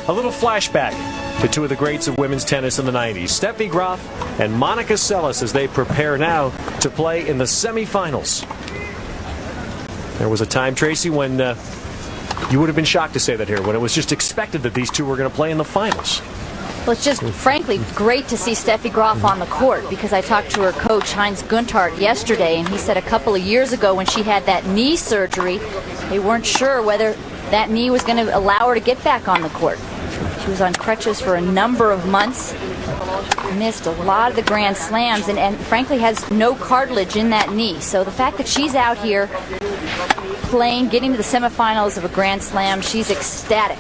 A little flashback to two of the greats of women's tennis in the 90s, Steffi Graf and Monica Seles, as they prepare now to play in the semifinals. There was a time, Tracy, when you would have been shocked to say that here, when it was just expected that these two were going to play in the finals. Well, it's just, frankly, great to see Steffi Graf on the court, because I talked to her coach, Heinz Gunthardt, yesterday, and he said a couple of years ago when she had that knee surgery, they weren't sure whether that knee was going to allow her to get back on the court. She was on crutches for a number of months, missed a lot of the Grand Slams, and frankly has no cartilage in that knee. So the fact that she's out here playing, getting to the semifinals of a Grand Slam, she's ecstatic.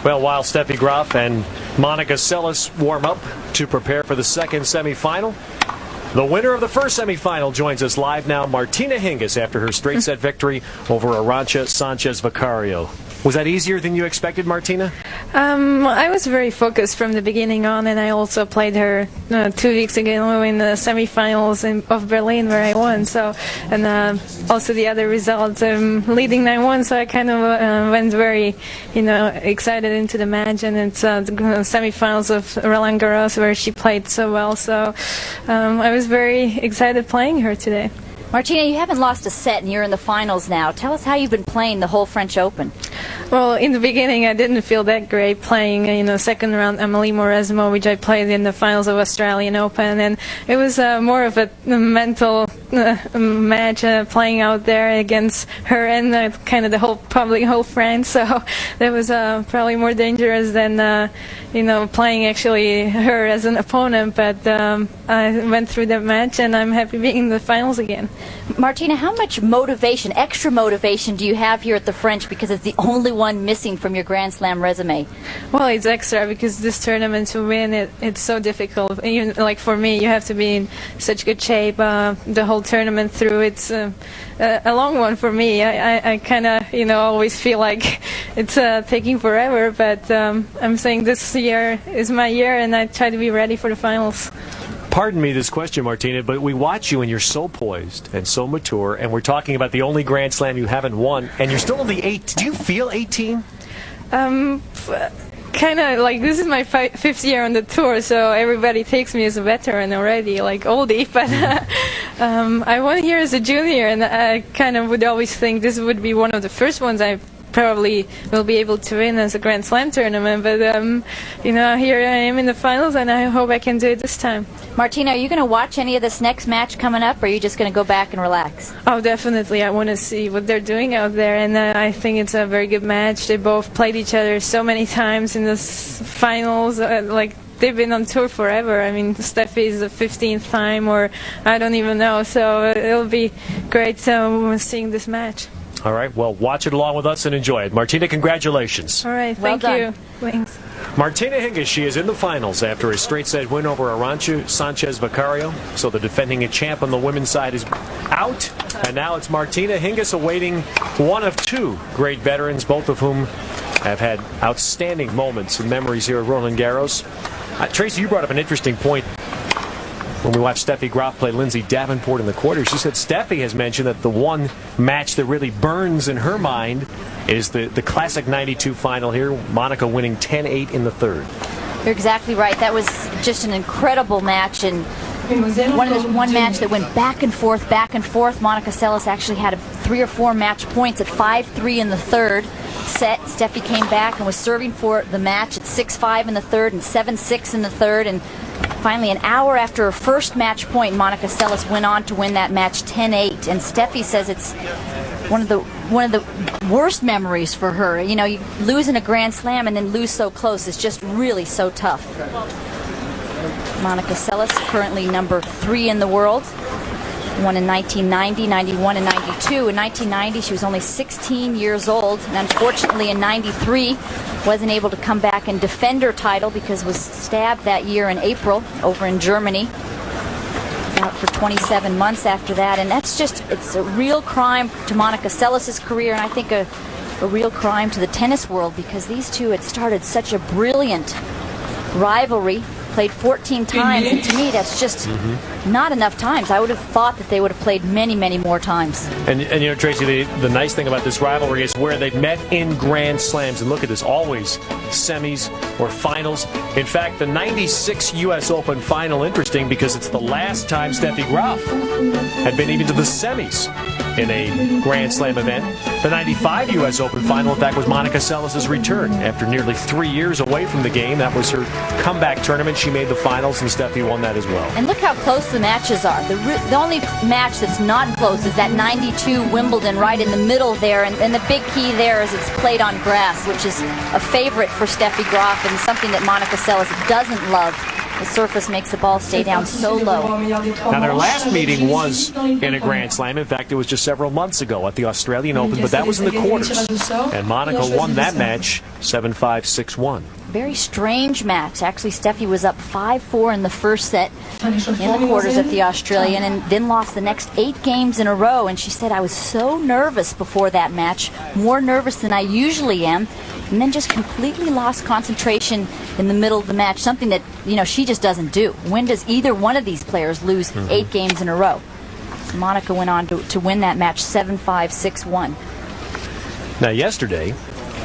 Well, while Steffi Graf and Monica Seles warm up to prepare for the second semifinal, the winner of the first semifinal joins us live now, Martina Hingis, after her straight set victory over Arantxa Sanchez Vicario. Was that easier than you expected, Martina? I was very focused from the beginning on, and I also played her 2 weeks ago in the semifinals of Berlin, where I won. So, and also the other results, leading 9-1. So I kind of went very, excited into the match, and it's the semifinals of Roland Garros, where she played so well. So I was very excited playing her today. Martina, you haven't lost a set, and you're in the finals now. Tell us how you've been playing the whole French Open. Well, in the beginning, I didn't feel that great playing, second round Emily Mauresmo, which I played in the finals of Australian Open, and it was more of a mental match, playing out there against her and kind of the whole France. So that was probably more dangerous than playing actually her as an opponent. But I went through that match, and I'm happy being in the finals again. Martina, how much motivation, extra motivation, do you have here at the French, because it's the only one missing from your Grand Slam resume? Well, it's extra because this tournament, to win it's so difficult. Even like for me, you have to be in such good shape the whole tournament through. It's a long one for me. I kind of always feel like it's taking forever, but I'm saying this year is my year, and I try to be ready for the finals. Pardon me this question, Martina, but we watch you and you're so poised and so mature, and we're talking about the only Grand Slam you haven't won, and you're still in the 8. Do you feel 18? Kind of like this is my fifth year on the tour, so everybody takes me as a veteran already, like oldie, but I won here as a junior, and I kind of would always think this would be one of the first ones I probably will be able to win as a Grand Slam tournament, but here I am in the finals, and I hope I can do it this time. Martina, are you going to watch any of this next match coming up, or are you just going to go back and relax? Oh, definitely. I want to see what they're doing out there, and I think it's a very good match. They both played each other so many times in the finals, they've been on tour forever. I mean, Steffi is the 15th time, or I don't even know, so it'll be great seeing this match. All right, well, watch it along with us and enjoy it. Martina, congratulations. All right, thank you. Thanks. Martina Hingis, she is in the finals after a straight set win over Arantxa Sanchez Vicario. So the defending champ on the women's side is out, and now it's Martina Hingis awaiting one of two great veterans, both of whom have had outstanding moments and memories here at Roland Garros. Tracy, you brought up an interesting point when we watched Steffi Graf play Lindsay Davenport in the quarters. She said Steffi has mentioned that the one match that really burns in her mind is the classic 92 final here, Monica winning 10-8 in the third. You're exactly right. That was just an incredible match, and one match that went back and forth, back and forth. Monica Seles actually had 3 or 4 match points at 5-3 in the third set. Steffi came back and was serving for the match at 6-5 in the third and 7-6 in the third, and finally, an hour after her first match point, Monica Seles went on to win that match 10-8. And Steffi says it's one of the worst memories for her. You lose in a Grand Slam and then lose so close is just really so tough. Monica Seles, currently number 3 in the world. Won in 1990, 91, and 92. In 1990, she was only 16 years old, and unfortunately in 93 wasn't able to come back and defend her title because was stabbed that year in April over in Germany. Out for 27 months after that, and it's a real crime to Monica Seles' career, and I think a real crime to the tennis world, because these two had started such a brilliant rivalry. played 14 times, and to me that's just not enough times. I would have thought that they would have played many, many more times. And you know, Tracy, the nice thing about this rivalry is where they've met in Grand Slams. And look at this, always semis or finals. In fact, the 96 U.S. Open final, interesting because it's the last time Steffi Graf had been even to the semis in a Grand Slam event. The 95 U.S. Open final, in fact, was Monica Seles' return. After nearly 3 years away from the game, that was her comeback tournament. She made the finals, and Steffi won that as well. And look how close the matches are. The only match that's not close is that 92 Wimbledon right in the middle there, and the big key there is it's played on grass, which is a favorite for Steffi Graf and something that Monica Seles doesn't love. The surface makes the ball stay down so low. Now, their last meeting was in a Grand Slam. In fact, it was just several months ago at the Australian Open, but that was in the quarters. And Monica won that match 7-5, 6-1. Very strange match. Actually, Steffi was up 5-4 in the first set in the quarters at the Australian, and then lost the next 8 games in a row. And she said, I was so nervous before that match, more nervous than I usually am, and then just completely lost concentration in the middle of the match, something that, you know, she just doesn't do. When does either one of these players lose 8 games in a row? Monica went on to win that match 7-5, 6-1. Now, yesterday,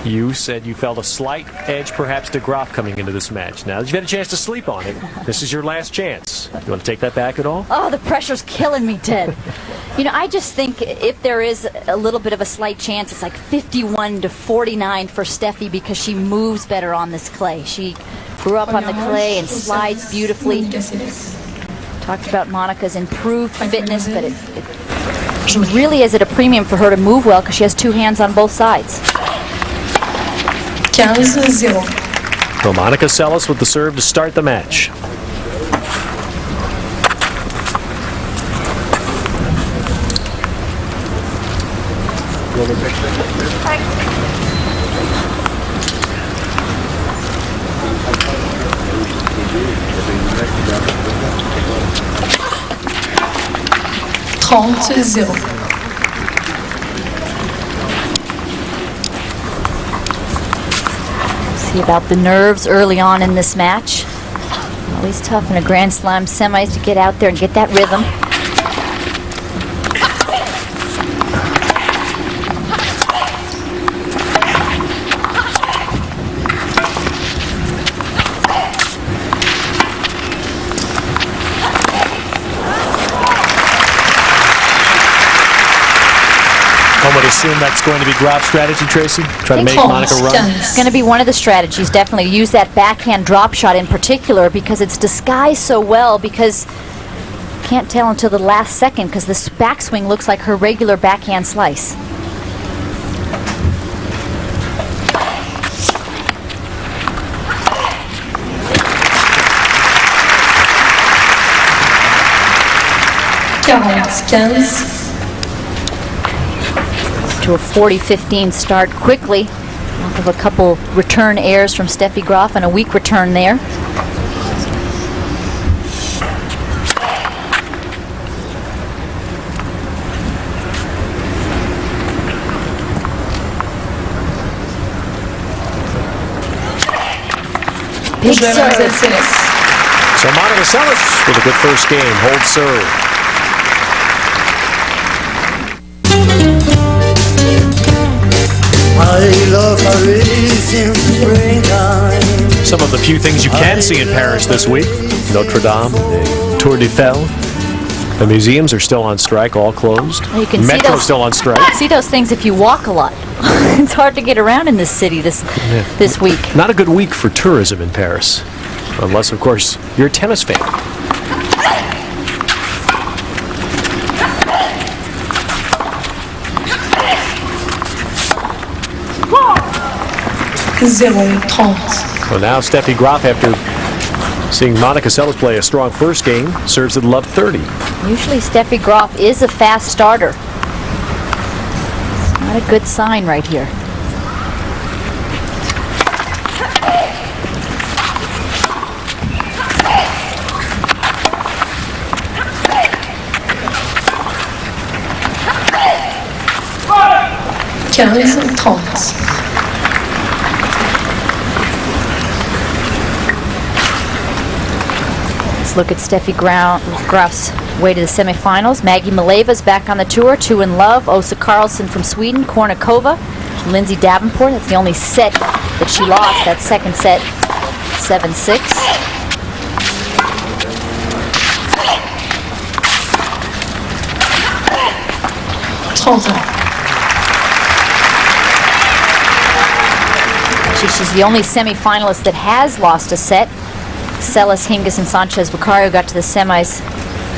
you said you felt a slight edge perhaps to Graf coming into this match. Now that you've had a chance to sleep on it, this is your last chance. You want to take that back at all? Oh, the pressure's killing me, Ted. You know, I just think if there is a little bit of a slight chance, it's like 51-49 for Steffi because she moves better on this clay. She grew up on the clay and slides beautifully. Talked about Monica's improved fitness, but it really is at a premium for her to move well because she has 2 hands on both sides. 15-0. Well, Monica Seles with the serve to start the match. See about the nerves early on in this match. Always tough in a Grand Slam semis to get out there and get that rhythm. I would assume that's going to be Graf's strategy, Tracy? Try to make Monica run? It's going to be one of the strategies, definitely. Use that backhand drop shot in particular because it's disguised so well, because can't tell until the last second because this backswing looks like her regular backhand slice. To a 40-15 start quickly off of a couple return errors from Steffi Graf and a weak return there. Big service. So Monica Seles with a good first game. Hold serve. Some of the few things you can see in Paris this week: Notre Dame, the Tour Eiffel. The museums are still on strike, all closed. Well, you can Metro's still on strike. See those things if you walk a lot. It's hard to get around in this city this week. Not a good week for tourism in Paris, unless, of course, you're a tennis fan. Well, now Steffi Graf, after seeing Monica Seles play a strong first game, serves at love 30. Usually Steffi Graf is a fast starter. It's not a good sign right here. Let's look at Steffi Graf's way to the semifinals. Maggie Maleva's back on the tour, 2 in love. Åsa Karlsson from Sweden, Kornikova, Lindsay Davenport. That's the only set that she lost, that second set, 7-6. She's the only semifinalist that has lost a set. Seles, Hingis, and Sanchez Vicario got to the semis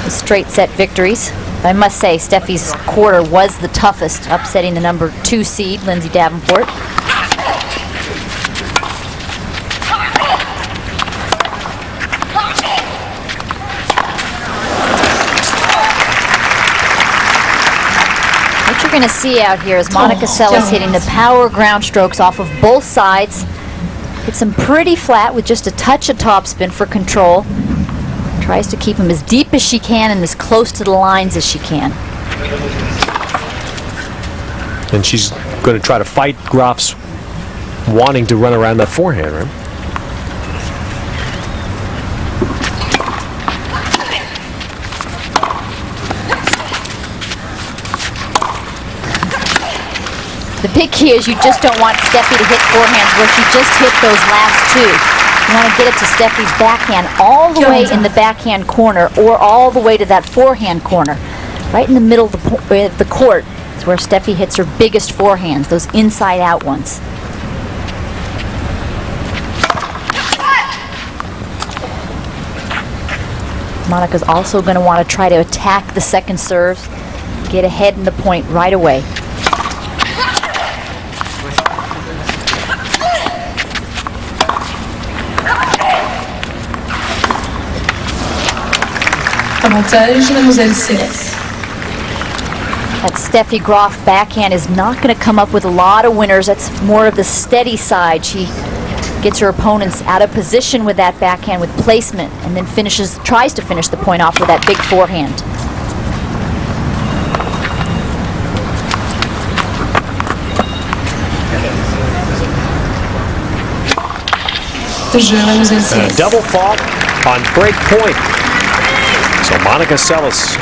with straight set victories. But I must say, Steffi's quarter was the toughest, upsetting the number 2 seed, Lindsay Davenport. What you're going to see out here is Monica Seles hitting the power ground strokes off of both sides. Hits them pretty flat with just a touch of topspin for control. Tries to keep them as deep as she can and as close to the lines as she can. And she's going to try to fight Graf's wanting to run around that forehand, right? The big key is you just don't want Steffi to hit forehands where she just hit those last 2. You want to get it to Steffi's backhand all the way in the backhand corner or all the way to that forehand corner. Right in the middle of the court is where Steffi hits her biggest forehands, those inside-out ones. Monica's also going to want to try to attack the second serve, get ahead in the point right away. Avantage, Mademoiselle Seles. That Steffi Graf backhand is not going to come up with a lot of winners. That's more of the steady side. She gets her opponents out of position with that backhand with placement and then tries to finish the point off with that big forehand. Double fault on break point. So Monica Seles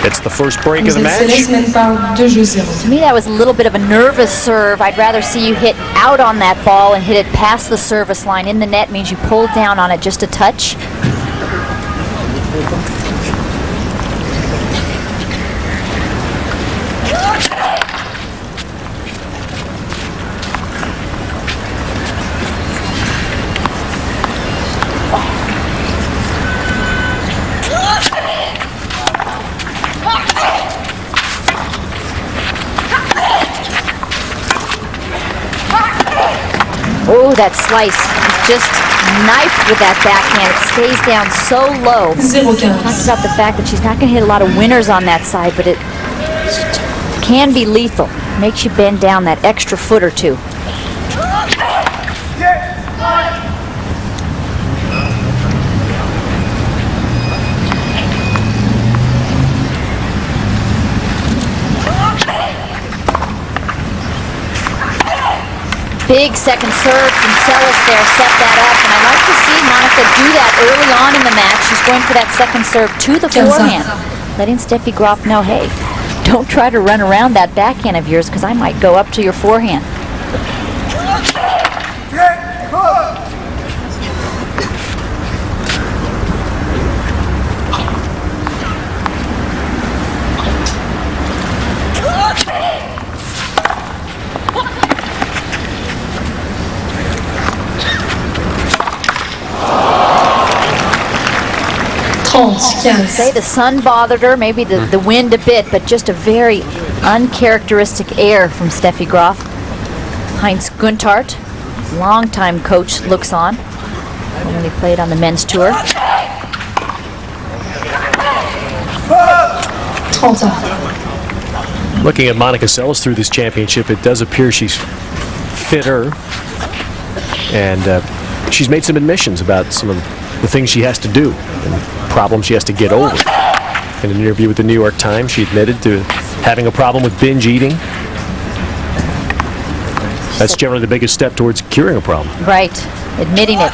gets the first break of the match. To me, that was a little bit of a nervous serve. I'd rather see you hit out on that ball and hit it past the service line. In the net means you pulled down on it just a touch. Oh, that slice is just knifed with that backhand. It stays down so low. Talks about the fact that she's not going to hit a lot of winners on that side, but it can be lethal. Makes you bend down that extra foot or 2. Big second serve from Seles there, set that up, and I like to see Monica do that early on in the match. She's going for that second serve to the forehand, letting Steffi Graf know, hey, don't try to run around that backhand of yours because I might go up to your forehand. Say the sun bothered her, maybe the wind a bit, but just a very uncharacteristic air from Steffi Graf. Heinz Guntart, longtime coach, looks on when he played on the men's tour. Looking at Monica Seles through this championship, it does appear she's fitter, and she's made some admissions about some of the things she has to do and problems she has to get over. In an interview with the New York Times, she admitted to having a problem with binge eating. That's generally the biggest step towards curing a problem. Right, admitting it.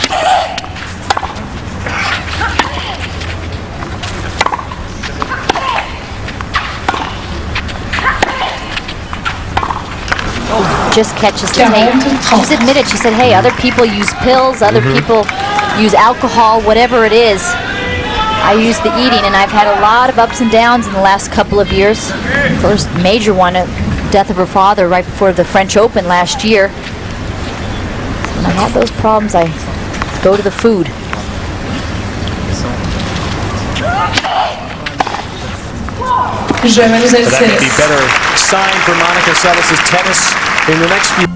just catches the tape. She's admitted, she said, hey, other people use pills, other people use alcohol, whatever it is. I use the eating, and I've had a lot of ups and downs in the last couple of years. First major one, death of her father right before the French Open last year. When I have those problems, I go to the food. That could be better sign for Monica Seles' tennis in the next few.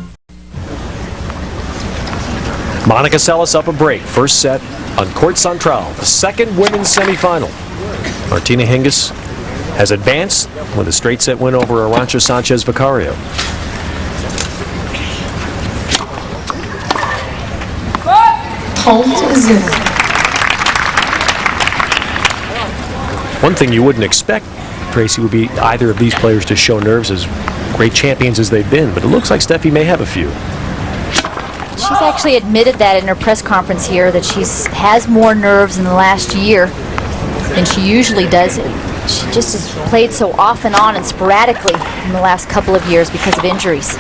Monica Seles up a break. First set on Court Central, the second women's semifinal. Martina Hingis has advanced with a straight set win over Arantxa Sanchez Vicario. One thing you wouldn't expect, Tracy, would be either of these players to show nerves, as great champions as they've been, but it looks like Steffi may have a few. She's actually admitted that in her press conference here, that she has more nerves in the last year than she usually does. She just has played so off and on and sporadically in the last couple of years because of injuries.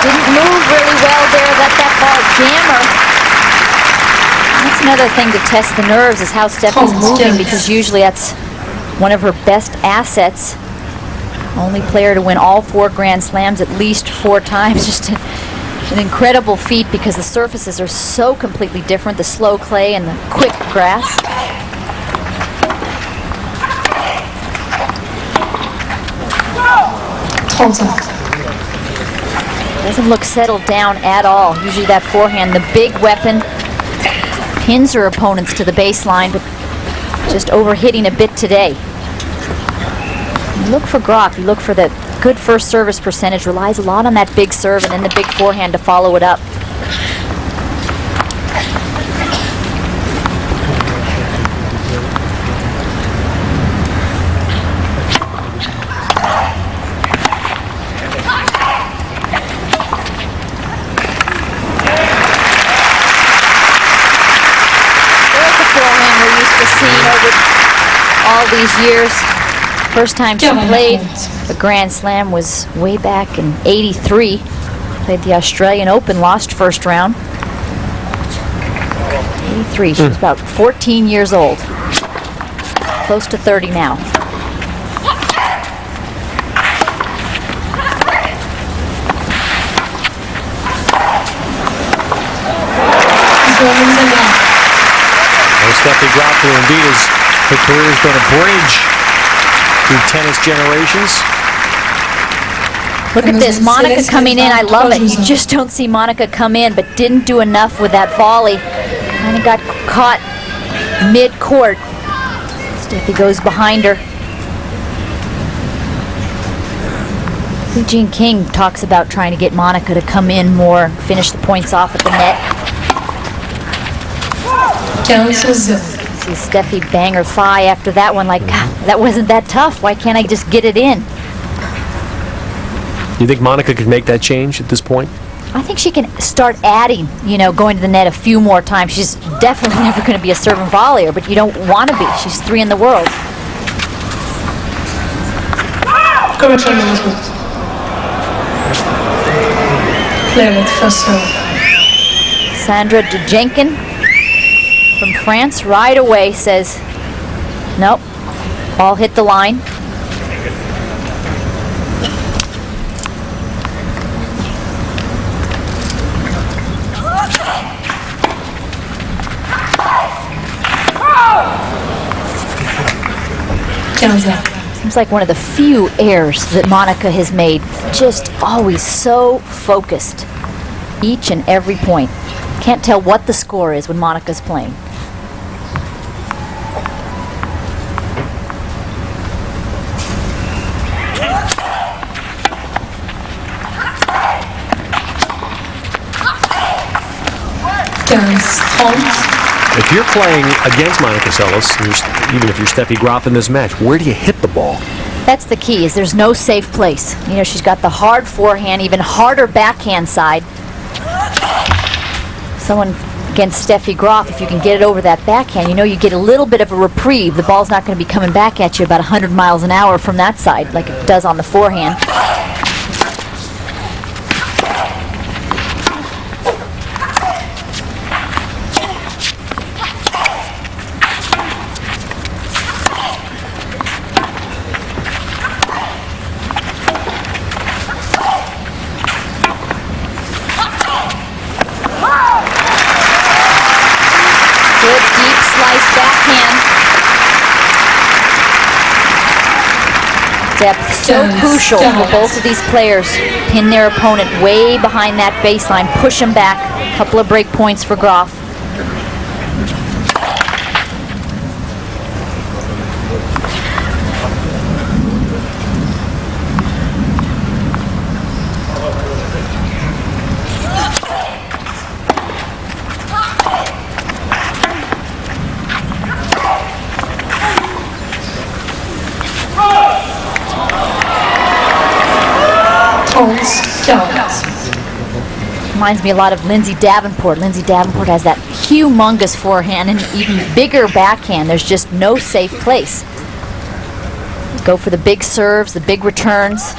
Didn't move really well there. Let that ball jam her. That's another thing to test the nerves, is how Steffi's moving, because usually that's one of her best assets. Only player to win all 4 Grand Slams at least 4 times. Just an incredible feat, because the surfaces are so completely different, the slow clay and the quick grass. Doesn't look settled down at all. Usually that forehand, the big weapon, pins her opponents to the baseline, but just overhitting a bit today. You look for Graf, you look for the good first service percentage, relies a lot on that big serve and then the big forehand to follow it up. All these years. First time she played a Grand Slam was way back in '83. Played the Australian Open, lost first round. '83, she was about 14 years old. Close to 30 now. Steffi Graf, who indeed her career has been a bridge through tennis generations. Look at this, Monica coming in, I love it. You just don't see Monica come in, but didn't do enough with that volley. Kind of got caught mid-court. Steffi goes behind her. Eugene King talks about trying to get Monica to come in more, finish the points off at the net. See Steffi bang her thigh after that one, like, God, that wasn't that tough. Why can't I just get it in? You think Monica could make that change at this point? I think she can start adding, going to the net a few more times. She's definitely never going to be a serve and volleyer, but you don't want to be. She's 3 in the world. Sandra Djenkin from France right away says, nope, all hit the line. Seems like one of the few errors that Monica has made. Just always so focused. Each and every point. Can't tell what the score is when Monica's playing. If you're playing against Monica Seles, even if you're Steffi Graf in this match, where do you hit the ball? That's the key, is there's no safe place. She's got the hard forehand, even harder backhand side. Someone against Steffi Graf, if you can get it over that backhand, you know you get a little bit of a reprieve. The ball's not going to be coming back at you about 100 miles an hour from that side like it does on the forehand. Depth so crucial for both of these players. Pin their opponent way behind that baseline, push them back. A couple of break points for Graf. Reminds me a lot of Lindsay Davenport. Lindsay Davenport has that humongous forehand and even bigger backhand. There's just no safe place. Go for the big serves, the big returns.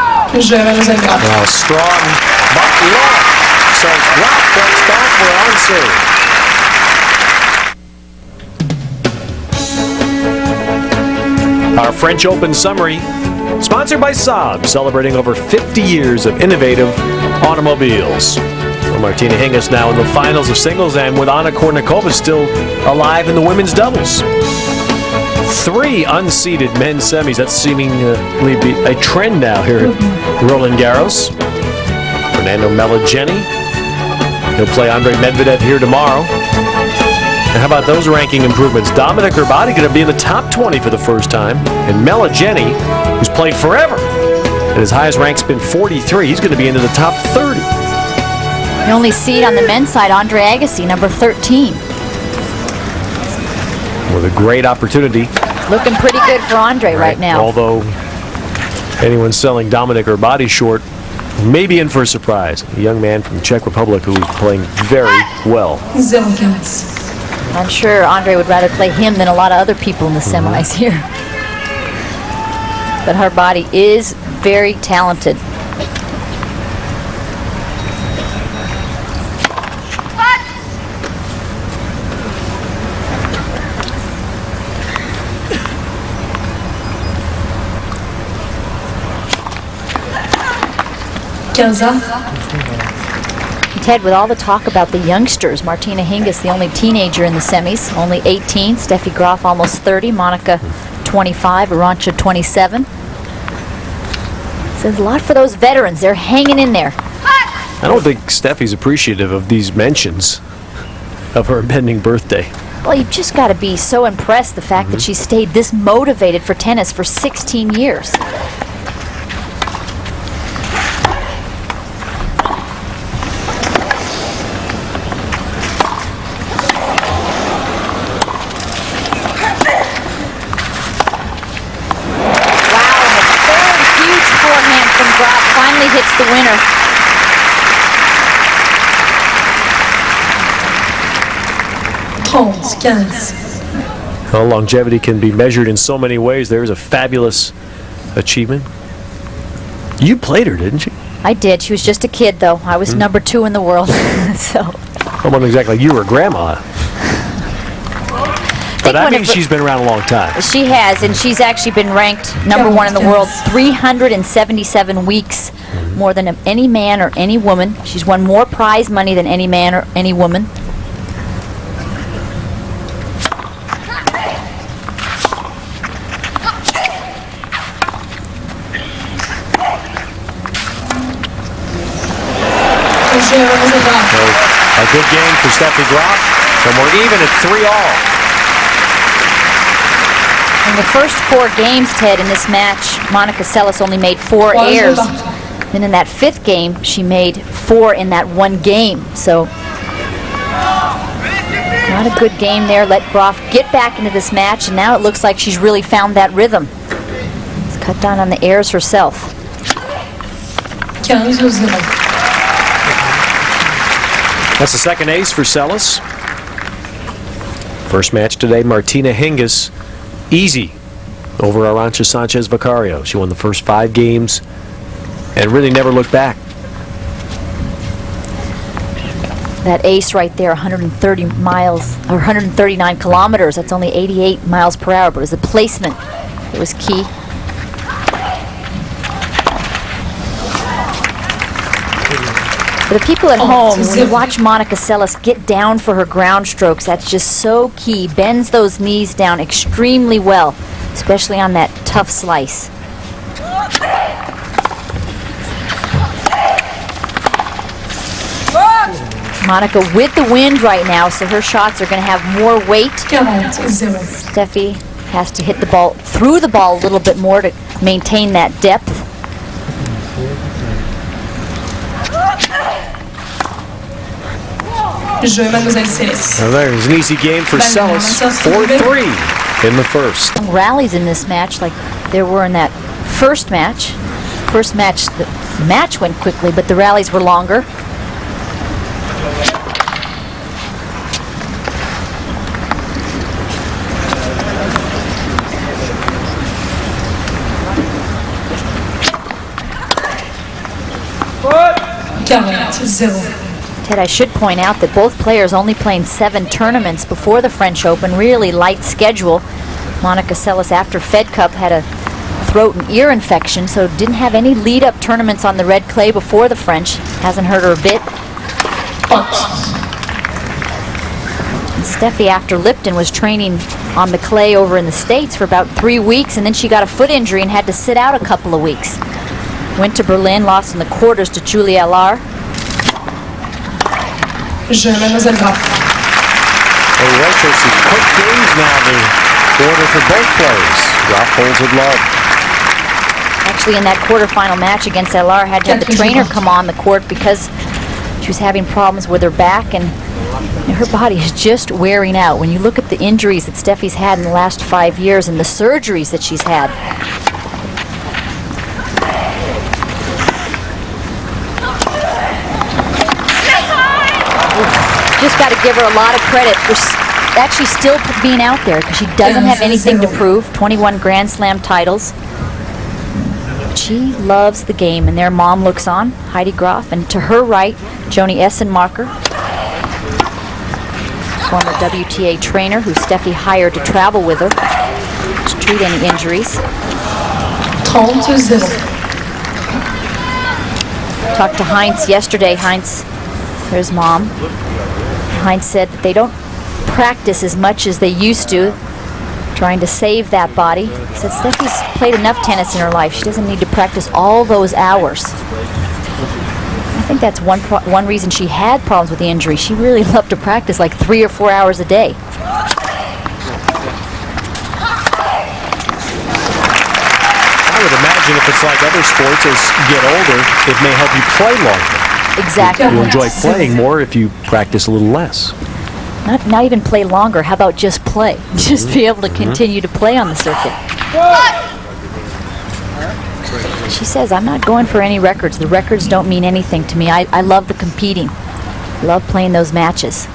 Well, strong but long. So Graf comes back for on serve. Our French Open summary, sponsored by Saab, celebrating over 50 years of innovative automobiles. Well, Martina Hingis now in the finals of singles, and with Anna Kournikova still alive in the women's doubles. 3 unseeded men's semis. That's seemingly be a trend now here at Roland Garros. Fernando Meligeni. He'll play Andre Medvedev here tomorrow. And how about those ranking improvements? Dominic Herbati going to be in the top 20 for the first time. And Meligeni, who's played forever, and his highest rank's been 43, he's going to be into the top 30. The only seed on the men's side, Andre Agassi, number 13. With a great opportunity. Looking pretty good for Andre right now. Although anyone selling Dominic Herbati short may be in for a surprise. A young man from the Czech Republic who's playing very well. I'm sure Andre would rather play him than a lot of other people in the semis here. But Herbati is very talented. Ted, with all the talk about the youngsters, Martina Hingis, the only teenager in the semis, only 18. Steffi Graf, almost 30. Monica, 25. Arantxa, 27. Says a lot for those veterans. They're hanging in there. I don't think Steffi's appreciative of these mentions of her impending birthday. Well, you've just got to be so impressed the fact that she stayed this motivated for tennis for 16 years. Hits the winner. Well, longevity can be measured in so many ways. There's a fabulous achievement. You played her, didn't you? I did. She was just a kid, though. I was number 2 in the world. So. I wasn't exactly you or grandma. But I mean, she's been around a long time. She has, and she's actually been ranked number 1 in the world 377 weeks, more than any man or any woman. She's won more prize money than any man or any woman. So, a good game for Steffi Graf, and we're even at 3-all. In the first 4 games, Ted, in this match, Monica Seles only made 4 airs. Then in that 5th game, she made 4 in that 1 game. So, not a good game there. Let Graf get back into this match, and now it looks like she's really found that rhythm. She's cut down on the airs herself. 15-0. That's the second ace for Seles. First match today, Martina Hingis, easy over Arantxa Sanchez Vicario. She won the first 5 games and really never looked back. That ace right there, 130 miles, or 139 kilometers. That's only 88 miles per hour, but it was the placement that was key. For the people at home, when you watch Monica Seles get down for her ground strokes, that's just so key. Bends those knees down extremely well, especially on that tough slice. Monica with the wind right now, so her shots are going to have more weight. 40-0. Steffi has to hit the ball through the ball a little bit more to maintain that depth. Jeu, Mademoiselle Seles. Now there's an easy game for Seles. 4-3 in the first. Rallies in this match like there were in that first match. First match, the match went quickly, but the rallies were longer. Ted, I should point out that both players only playing 7 tournaments before the French Open, really light schedule. Monica Seles, after Fed Cup, had a throat and ear infection, so didn't have any lead-up tournaments on the red clay before the French. Hasn't hurt her a bit. And Steffi, after Lipton, was training on the clay over in the States for about 3 weeks, and then she got a foot injury and had to sit out a couple of weeks. Went to Berlin, lost in the quarters to Julia Allar. Jeu, Mademoiselle Graf. Hey, Rachel, some quick games now in order for both players. Graf holds it low. Actually, in that quarterfinal match against Allar, had to have the trainer come on the court because she was having problems with her back, and her body is just wearing out. When you look at the injuries that Steffi's had in the last 5 years and the surgeries that she's had, just got to give her a lot of credit for actually still being out there, because she doesn't have anything to prove. 21 Grand Slam titles. She loves the game, and their mom looks on, Heidi Graf, and to her right, Joni Essenmacher, former WTA trainer who Steffi hired to travel with her to treat any injuries. 30-0. Talked to Heinz yesterday. Heinz, there's mom. Heinz said that they don't practice as much as they used to, trying to save that body. He said Steffi's played enough tennis in her life. She doesn't need to practice all those hours. I think that's one reason she had problems with the injury. She really loved to practice like 3 or 4 hours a day. I would imagine if it's like other sports, as you get older, it may help you play longer. Exactly. You enjoy playing more if you practice a little less. Not even play longer. How about just play? Just be able to continue to play on the circuit. She says, I'm not going for any records. The records don't mean anything to me. I love the competing. Love playing those matches.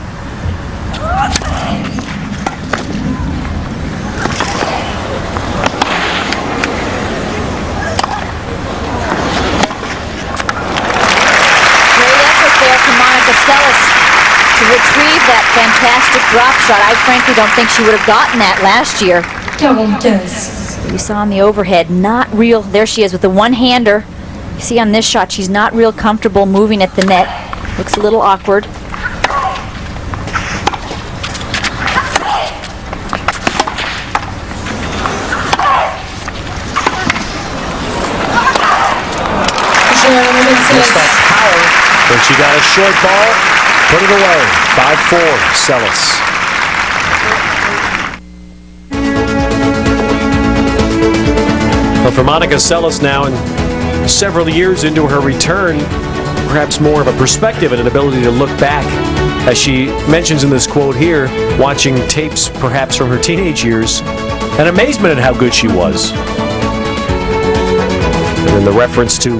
Seles to retrieve that fantastic drop shot. I frankly don't think she would have gotten that last year. 45. You saw on the overhead, not real. There she is with the one-hander. You see on this shot, she's not real comfortable moving at the net. Looks a little awkward. Just that power. When she got a short ball, put it away. 5-4, Seles. Well, for Monica Seles now, and several years into her return, perhaps more of a perspective and an ability to look back, as she mentions in this quote here, watching tapes perhaps from her teenage years, and amazement at how good she was. And then the reference to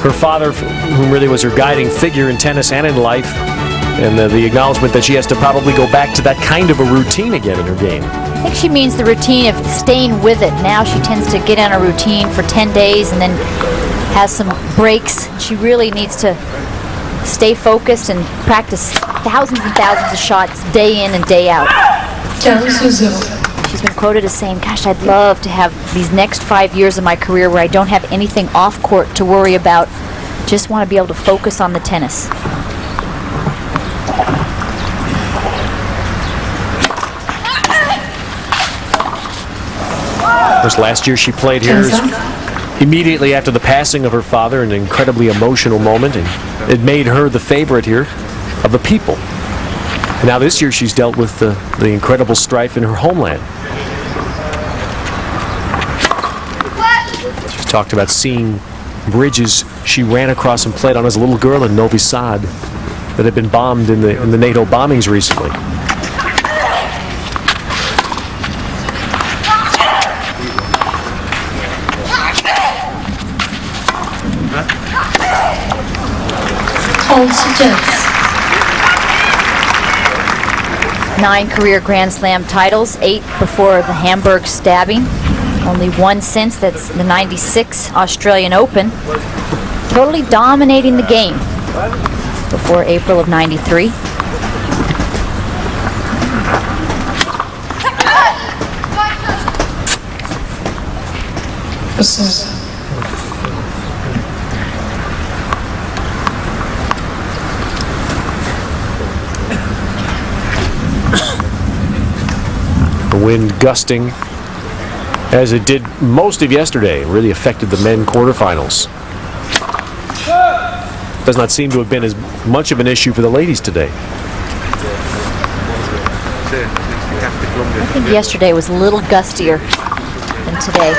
her father, who really was her guiding figure in tennis and in life, and the acknowledgement that she has to probably go back to that kind of a routine again in her game. I think she means the routine of staying with it. Now she tends to get on a routine for 10 days and then has some breaks. She really needs to stay focused and practice thousands and thousands of shots day in and day out. She's been quoted as saying, gosh, I'd love to have these next 5 years of my career where I don't have anything off court to worry about. Just want to be able to focus on the tennis. Of course, last year she played here immediately after the passing of her father, an incredibly emotional moment, and it made her the favorite here of the people. And now this year she's dealt with the incredible strife in her homeland. She talked about seeing bridges she ran across and played on as a little girl in Novi Sad that had been bombed in the NATO bombings recently. Nine career Grand Slam titles, 8 before the Hamburg stabbing. Only one since, that's the '96 Australian Open. Totally dominating the game before April of '93. The wind gusting as it did most of yesterday, really affected the men quarterfinals. Does not seem to have been as much of an issue for the ladies today. I think yesterday was a little gustier than today.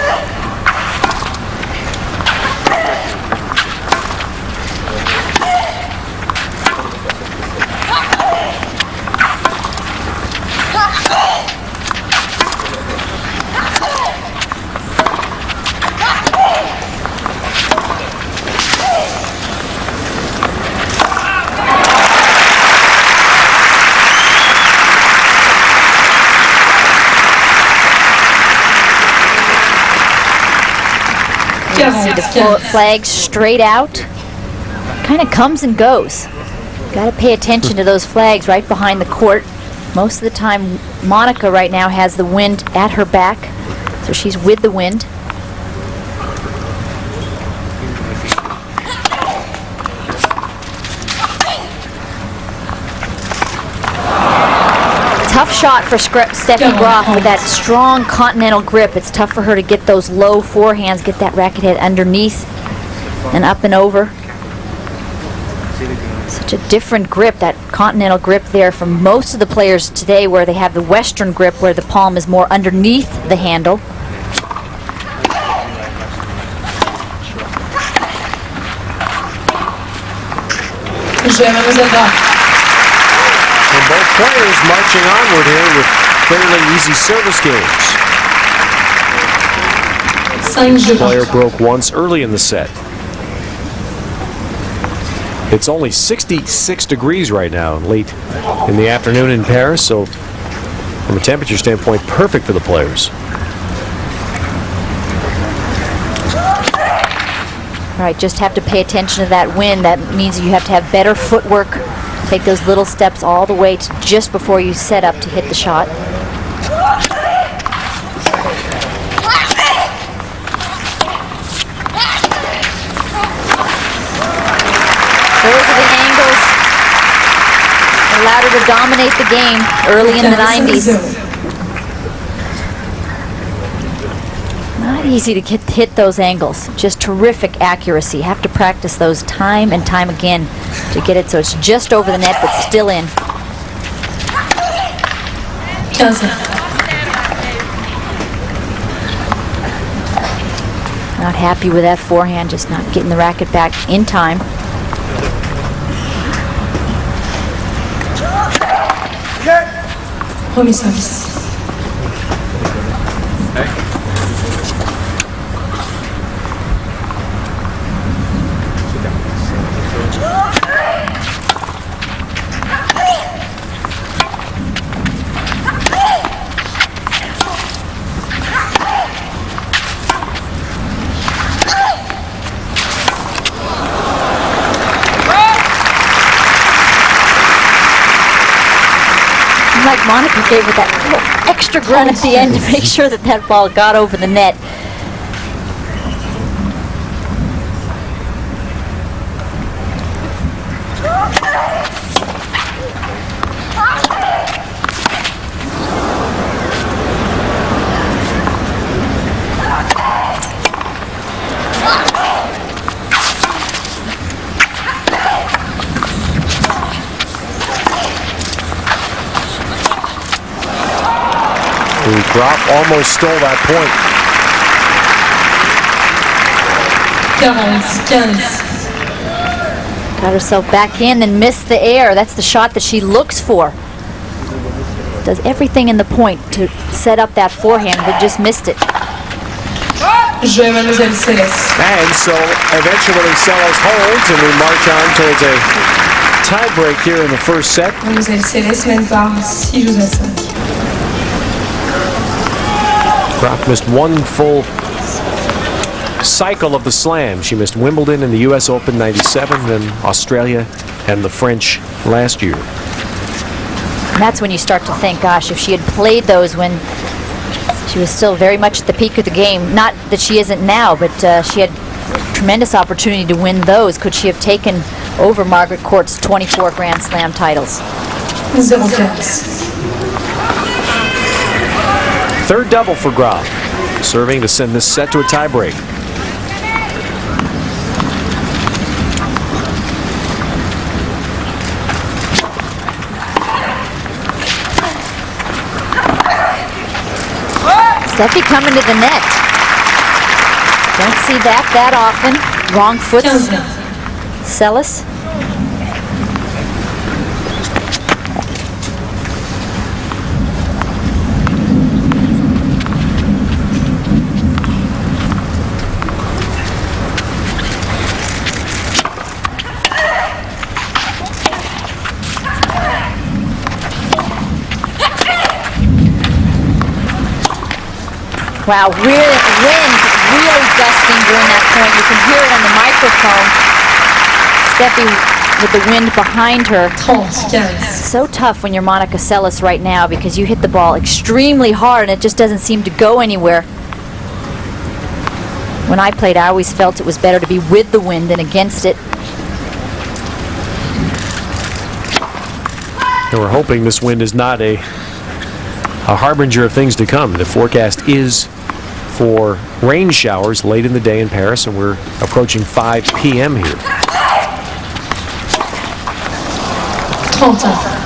See the flags straight out. Kind of comes and goes. Got to pay attention to those flags right behind the court. Most of the time, Monica right now has the wind at her back, so she's with the wind. Tough shot for Steffi Graf with that strong continental grip. It's tough for her to get those low forehands, get that racket head underneath and up and over. Such a different grip, that continental grip there from most of the players today, where they have the Western grip where the palm is more underneath the handle. And both players marching onward here with fairly easy service games. The player broke once early in the set. It's only 66 degrees right now, late in the afternoon in Paris, so from a temperature standpoint, perfect for the players. All right, just have to pay attention to that wind. That means you have to have better footwork. Take those little steps all the way to just before you set up to hit the shot. Those are the angles that allowed her to dominate the game early in the '90s. Not easy to hit those angles. Just terrific accuracy. Have to practice those time and time again to get it so it's just over the net but still in. Not happy with that forehand, just not getting the racket back in time. Monica gave it that little extra grunt at the end to make sure that that ball got over the net. Graf almost stole that point. 40-15. Got herself back in and missed the air. That's the shot that she looks for. Does everything in the point to set up that forehand, but just missed it. Jeu, Mademoiselle Seles. And so eventually Seles holds, and we march on towards a tie break here in the first set. Mademoiselle Seles mène par 6-5. Graf missed one full cycle of the slam. She missed Wimbledon and the U.S. Open '97, then Australia and the French last year. And that's when you start to think, gosh, if she had played those when she was still very much at the peak of the game, not that she isn't now, but she had tremendous opportunity to win those. Could she have taken over Margaret Court's 24 Grand Slam titles? 0-15. Third double for Graf, serving to send this set to a tiebreak. Steffi coming to the net. Don't see that often. Wrong foot. Seles. Wow, wind really gusting during that point. You can hear it on the microphone. Steffi with the wind behind her. 30-15. So tough when you're Monica Seles right now because you hit the ball extremely hard and it just doesn't seem to go anywhere. When I played, I always felt it was better to be with the wind than against it. And we're hoping this wind is not a harbinger of things to come. The forecast is for rain showers late in the day in Paris, and we're approaching 5 p.m. here. 30.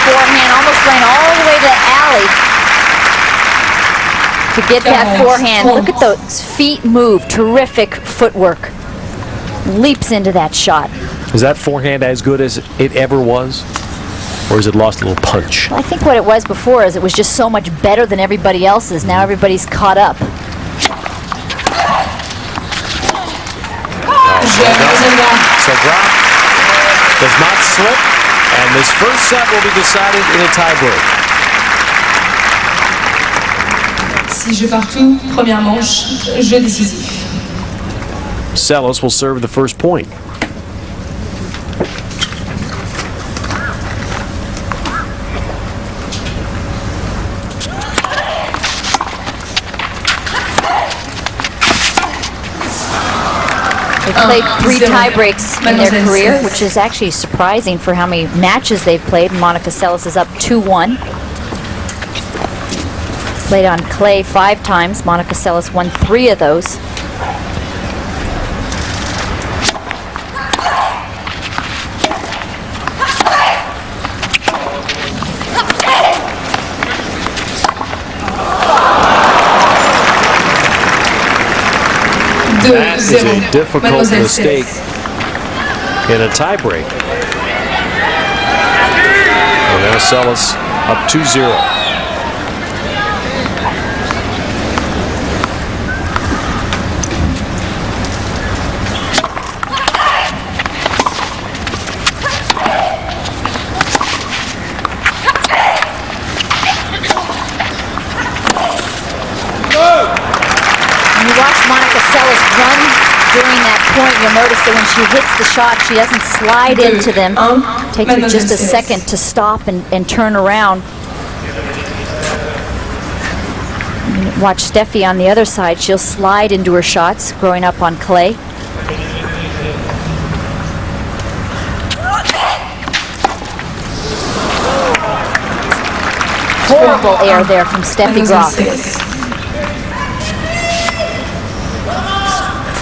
Forehand almost ran all the way to the alley to get that forehand. Look at those feet move. Terrific footwork. Leaps into that shot. Is that forehand as good as it ever was? Or has it lost a little punch? Well, I think what it was before is it was just so much better than everybody else's. Now everybody's caught up. So Graf does not slip. And this first set will be decided in a tiebreak. 6 jeux partout, première manche, jeu décisif. Seles will serve the first point. They've played 3 tie-breaks in their career, which is actually surprising for how many matches they've played. Monica Seles is up 2-1. Played on clay 5 times. Monica Seles won 3 of those. That is a difficult mistake in a tiebreak. And now Seles up 2-0. Seles run during that point. You'll notice that when she hits the shot, she doesn't slide into them. It takes her just a second to stop and turn around. Watch Steffi on the other side. She'll slide into her shots, growing up on clay. Horrible air there from Steffi Graf.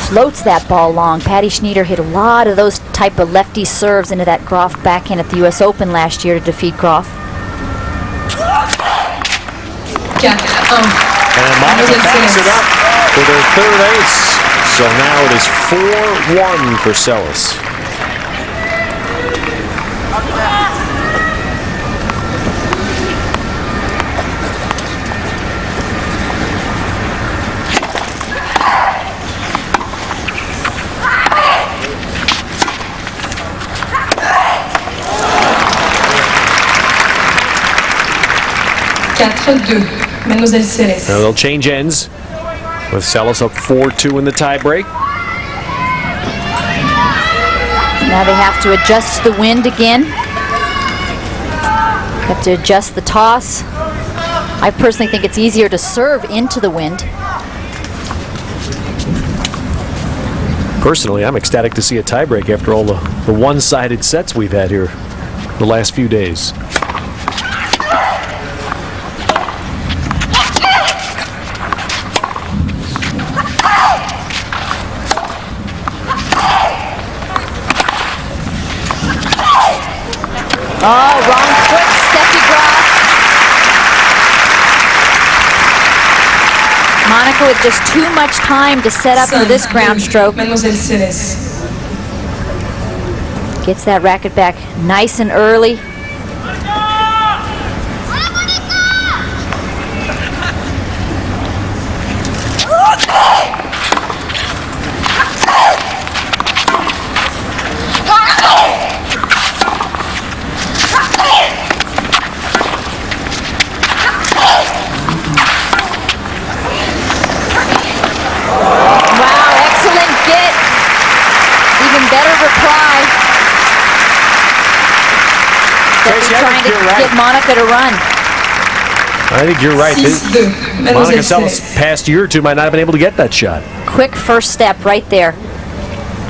Floats that ball long. Patty Schneider hit a lot of those type of lefty serves into that Graf backhand at the U.S. Open last year to defeat Graf. And Monica backs it up for their third ace. So now it is 4-1 for Seles. Mademoiselle Seles. Now they'll change ends with Seles up 4-2 in the tiebreak. Now they have to adjust the wind again. Have to adjust the toss. I personally think it's easier to serve into the wind. Personally, I'm ecstatic to see a tiebreak after all the one-sided sets we've had here the last few days. Oh, wrong foot, Steffi Graf. Monica with just too much time to set up for this ground stroke. Mademoiselle Seles. Gets that racket back nice and early. Trying to get Monica to run. I think you're right. Monica Seles past year or two might not have been able to get that shot. Quick first step right there.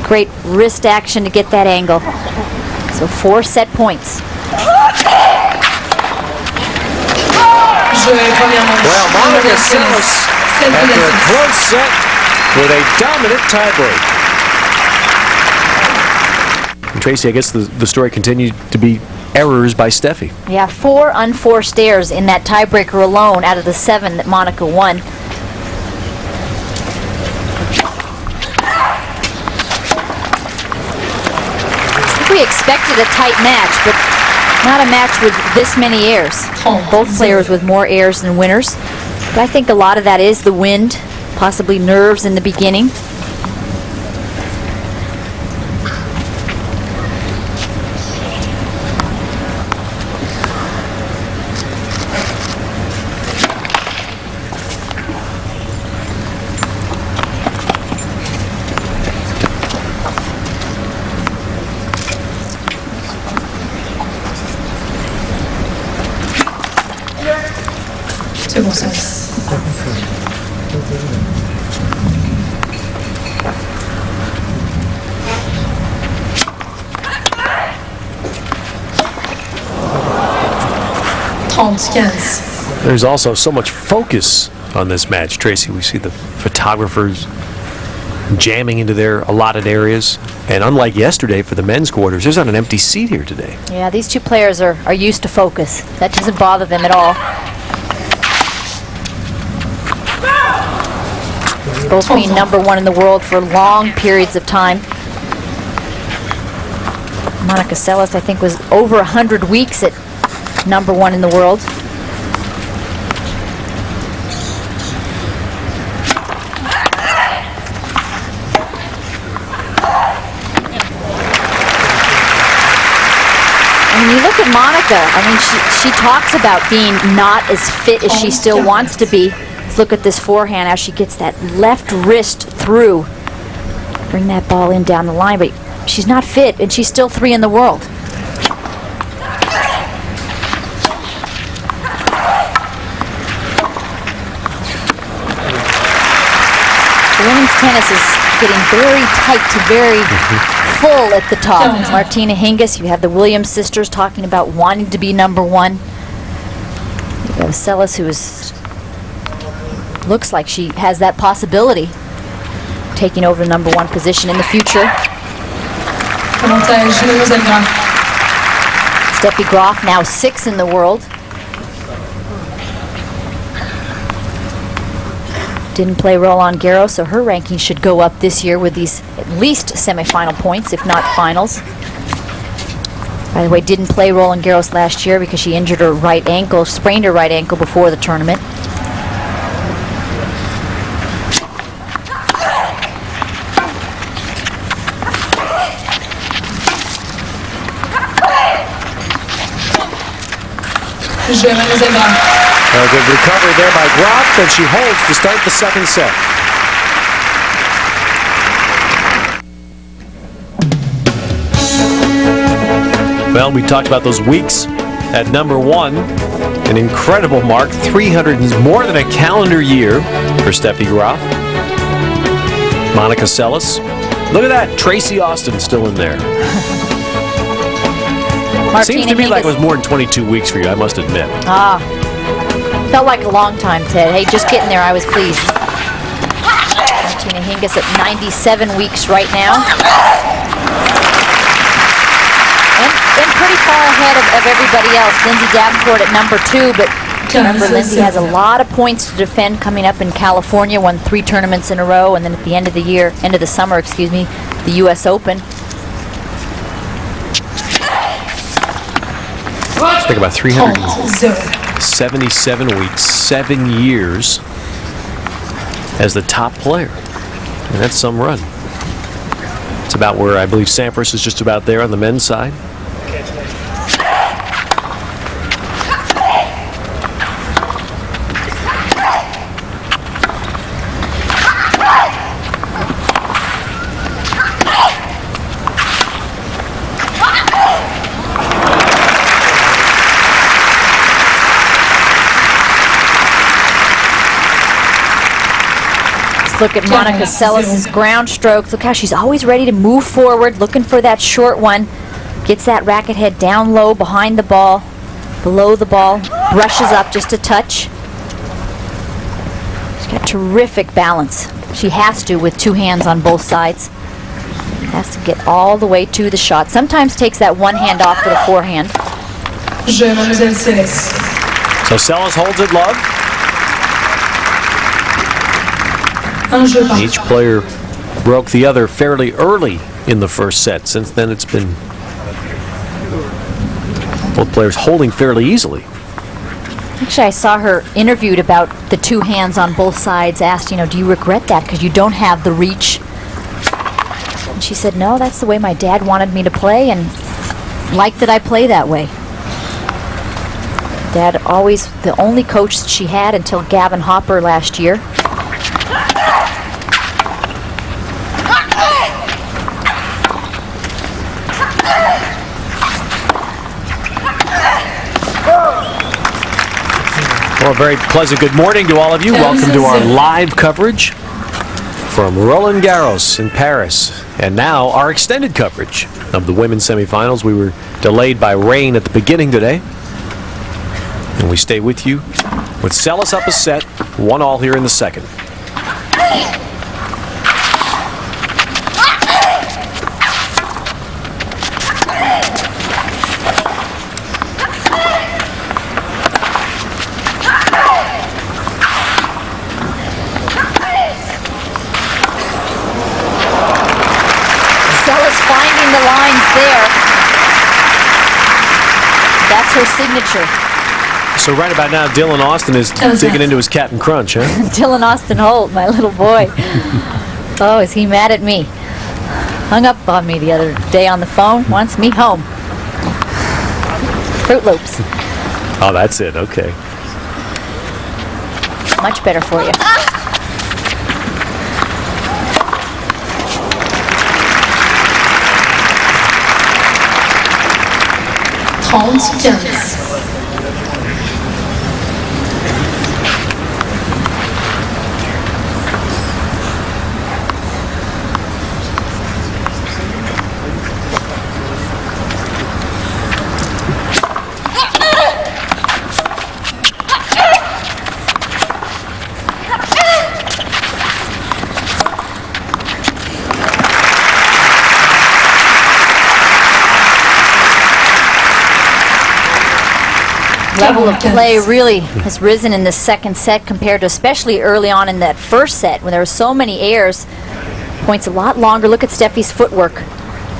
Great wrist action to get that angle. So 4 set points. Well, Monica Seles after a close set with a dominant tiebreak. And Tracy, I guess the story continued to be errors by Steffi. Yeah, 4 unforced errors in that tiebreaker alone out of the 7 that Monica won. We expected a tight match, but not a match with this many errors. Both players with more errors than winners. But I think a lot of that is the wind, possibly nerves in the beginning. C'est bon, Seles. There's also so much focus on this match, Tracy. We see the photographers jamming into their allotted areas. And unlike yesterday for the men's quarters, there's not an empty seat here today. Yeah, these two players are used to focus. That doesn't bother them at all. Both being #1 in the world for long periods of time. Monica Seles, I think, was over 100 weeks at #1 in the world. When you look at Monica, I mean, she talks about being not as fit as she still wants to be. Let's look at this forehand, how she gets that left wrist through. Bring that ball in down the line, but she's not fit, and she's still 3 in the world. The women's tennis is getting very tight to very full at the top. Martina Hingis, you have the Williams sisters talking about wanting to be #1. You have Seles, who looks like she has that possibility, taking over the #1 position in the future. Steffi Graf, now 6 in the world. Didn't play Roland Garros, so her ranking should go up this year with these at least semifinal points, if not finals. By the way, didn't play Roland Garros last year because she injured her right ankle, sprained her right ankle before the tournament. A good recovery there by Graf, and she holds to start the second set. Well, we talked about those weeks at #1. An incredible mark, 300 is more than a calendar year for Steffi Graf. Monica Seles. Look at that, Tracy Austin still in there. Seems to me like it was more than 22 weeks for you, I must admit. Felt like a long time, Ted. Hey, just getting there, I was pleased. Martina Hingis at 97 weeks right now. And pretty far ahead of everybody else. Lindsay Davenport at #2, but remember, Lindsay has a lot of points to defend coming up in California, won 3 tournaments in a row, and then at the end of the summer, excuse me, the U.S. Open. Think about 377 weeks, 7 years as the top player. And that's some run. It's about where I believe Sampras is just about there on the men's side. Look at Monica Seles' ground strokes. Look how she's always ready to move forward, looking for that short one. Gets that racket head down low behind the ball, below the ball, brushes up just a touch. She's got terrific balance. She has to with 2 hands on both sides. Has to get all the way to the shot. Sometimes takes that one hand off for the forehand. So Seles holds it love. Each player broke the other fairly early in the first set. Since then, it's been both players holding fairly easily. Actually, I saw her interviewed about the 2 hands on both sides, asked, do you regret that because you don't have the reach? And she said, no, that's the way my dad wanted me to play and liked that I play that way. Dad always the only coach that she had until Gavin Hopper last year. Well, a very pleasant good morning to all of you. Welcome to our live coverage from Roland Garros in Paris. And now our extended coverage of the women's semifinals. We were delayed by rain at the beginning today. And we stay with you with Seles up a set, 1-1 here in the second. Seles finding the lines there. That's her signature. So right about now, Dylan Austin is digging into his Captain Crunch, huh? Dylan Austin Holt, my little boy. Oh, is he mad at me? Hung up on me the other day on the phone, wants me home. Fruit Loops. Oh, that's it. Okay. Much better for you. 30-15. Level of play really has risen in this second set compared to especially early on in that first set when there were so many airs. Points a lot longer. Look at Steffi's footwork.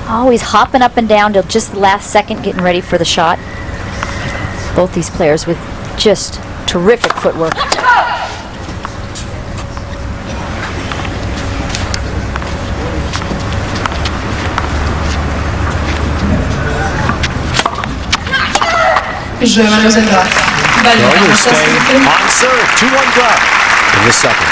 Always hopping up and down till just the last second getting ready for the shot. Both these players with just terrific footwork. Je mademoiselle Graf. Balle Well, par we'll la stay sortie. on serve. 2-1 Graf in the second.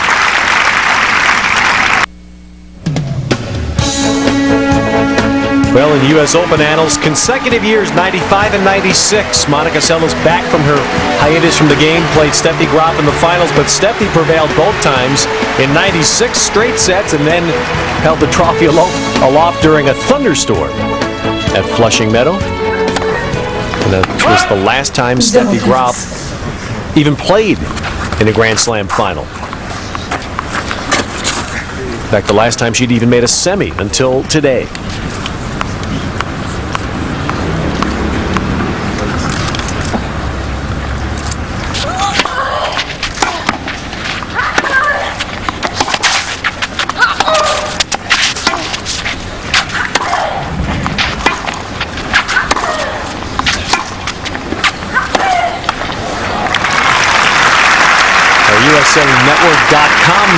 Well, in U.S. Open annals, consecutive years, 95 and 96. Monica Seles back from her hiatus from the game, played Steffi Graf in the finals, but Steffi prevailed both times in 96 straight sets and then held the trophy aloft during a thunderstorm at Flushing Meadow. And that was the last time Steffi Graf even played in a Grand Slam final. In fact, the last time she'd even made a semi until today. USANetwork.com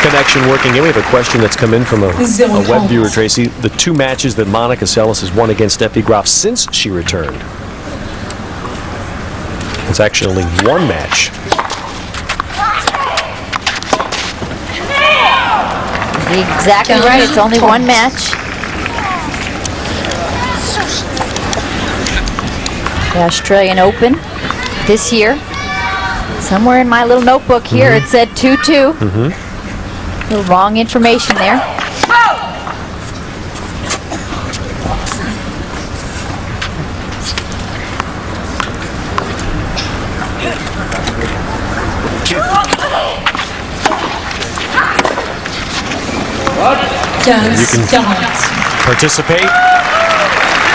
connection working in. We have a question that's come in from a web viewer, Tracy. The two matches that Monica Seles has won against Steffi Graf since she returned. It's actually only one match. Exactly right. It's only one match. The Australian Open this year. Somewhere in my little notebook here, it said 2-2. Little wrong information there. You can participate,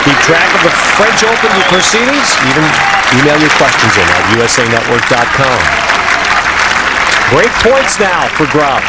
keep track of the French Open proceedings, even email your questions in at usanetwork.com. Great points now for Graf.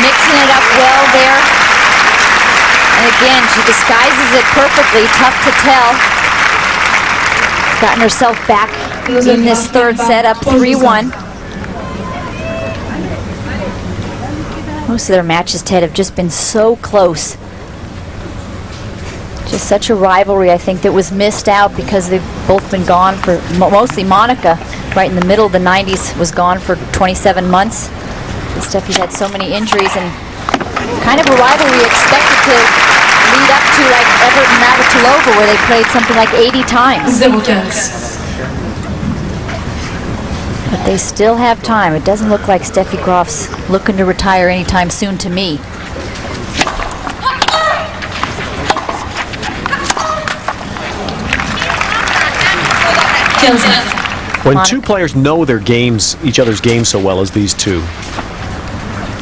Mixing it up well there. And again, she disguises it perfectly. Tough to tell. Gotten herself back in this third set, up 3-1. Most of their matches, Ted, have just been so close. Just such a rivalry, I think, that was missed out because they've both been gone for, mostly Monica, right in the middle of the 90s, was gone for 27 months. And Steffi's had so many injuries, and kind of a rivalry expected to lead up to like Everett and Navratilova, where they played something like 80 times. 0-15. But they still have time. It doesn't look like Steffi Graf's looking to retire anytime soon to me. 15. When two players know their games, each other's games so well as these two,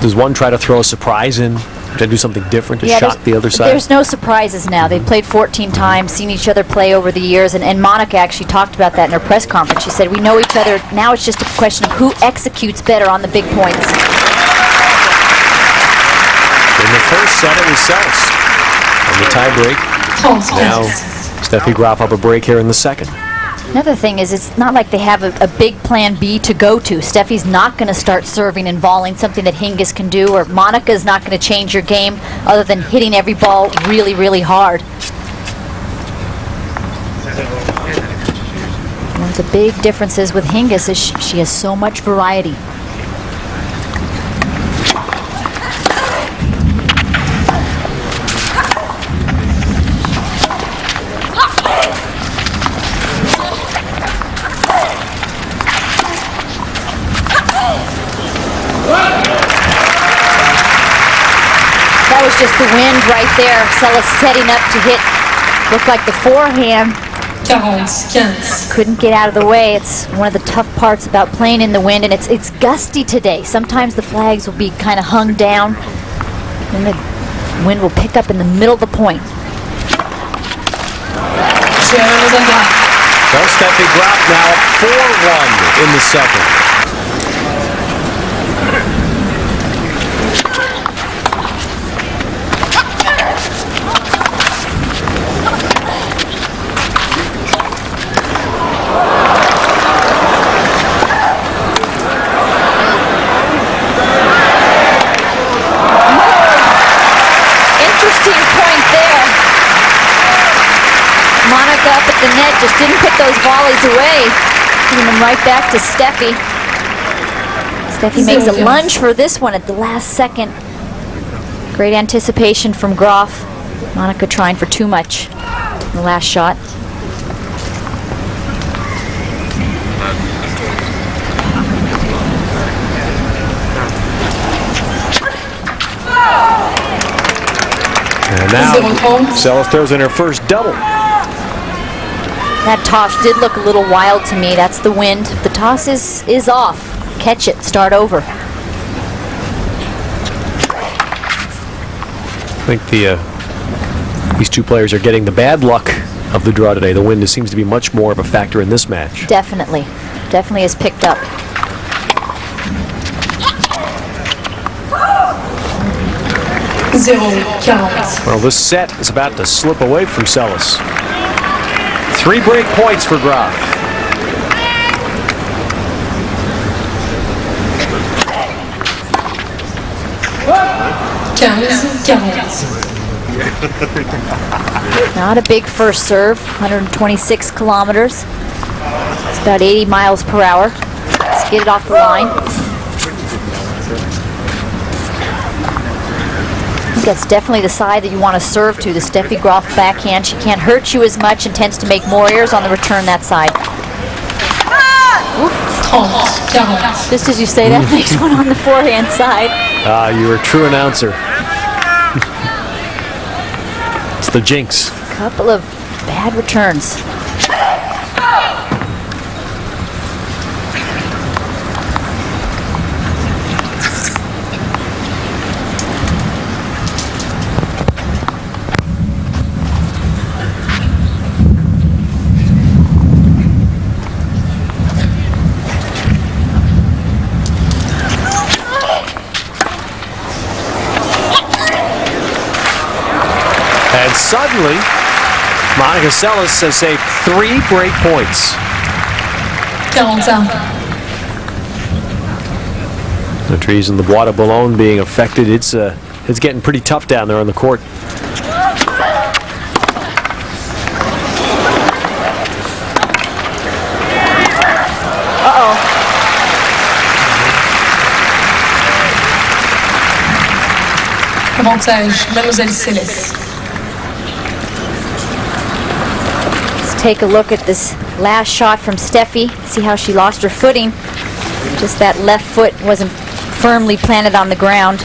does one try to throw a surprise in, to do something different to shock the other side? There's no surprises now. They've played 14 times, seen each other play over the years, and Monica actually talked about that in her press conference. She said, we know each other. Now it's just a question of who executes better on the big points. In the first set, it was Seles. On the tie break. Now, Steffi Graf up a break here in the second. Another thing is, it's not like they have a big plan B to go to. Steffi's not going to start serving and volleying, something that Hingis can do, or Monica's not going to change your game other than hitting every ball really, really hard. One of the big differences with Hingis is she has so much variety. That was just the wind right there. Seles setting up to hit, looked like the forehand. 40-15. Couldn't get out of the way. It's one of the tough parts about playing in the wind, and it's gusty today. Sometimes the flags will be kind of hung down, and the wind will pick up in the middle of the point. So Steffi Graf now up 4-1 in the second. Interesting point there. Monica up at the net just didn't put those volleys away. Putting them right back to Steffi. Steffi makes a lunge for this one at the last second. Great anticipation from Graf. Monica trying for too much in the last shot. And now, Seles throws in her first double. That toss did look a little wild to me. That's the wind. The toss is off. Catch it, start over. I think these two players are getting the bad luck of the draw today. The wind seems to be much more of a factor in this match. Definitely. Definitely has picked up. Well, this set is about to slip away from Seles. 3 break points for Graf. Not a big first serve, 126 kilometers. It's about 80 miles per hour. Let's get it off the line. I think that's definitely the side that you want to serve to, the Steffi Graf backhand. She can't hurt you as much and tends to make more errors on the return that side. Just as you say that, makes one on the forehand side. You're a true announcer. It's the jinx. Couple of bad returns. And suddenly, Monica Seles has saved 3 break points. 41. The trees in the Bois de Boulogne being affected. It's getting pretty tough down there on the court. Avantage, Mademoiselle Seles. Let's take a look at this last shot from Steffi. See how she lost her footing. Just that left foot wasn't firmly planted on the ground.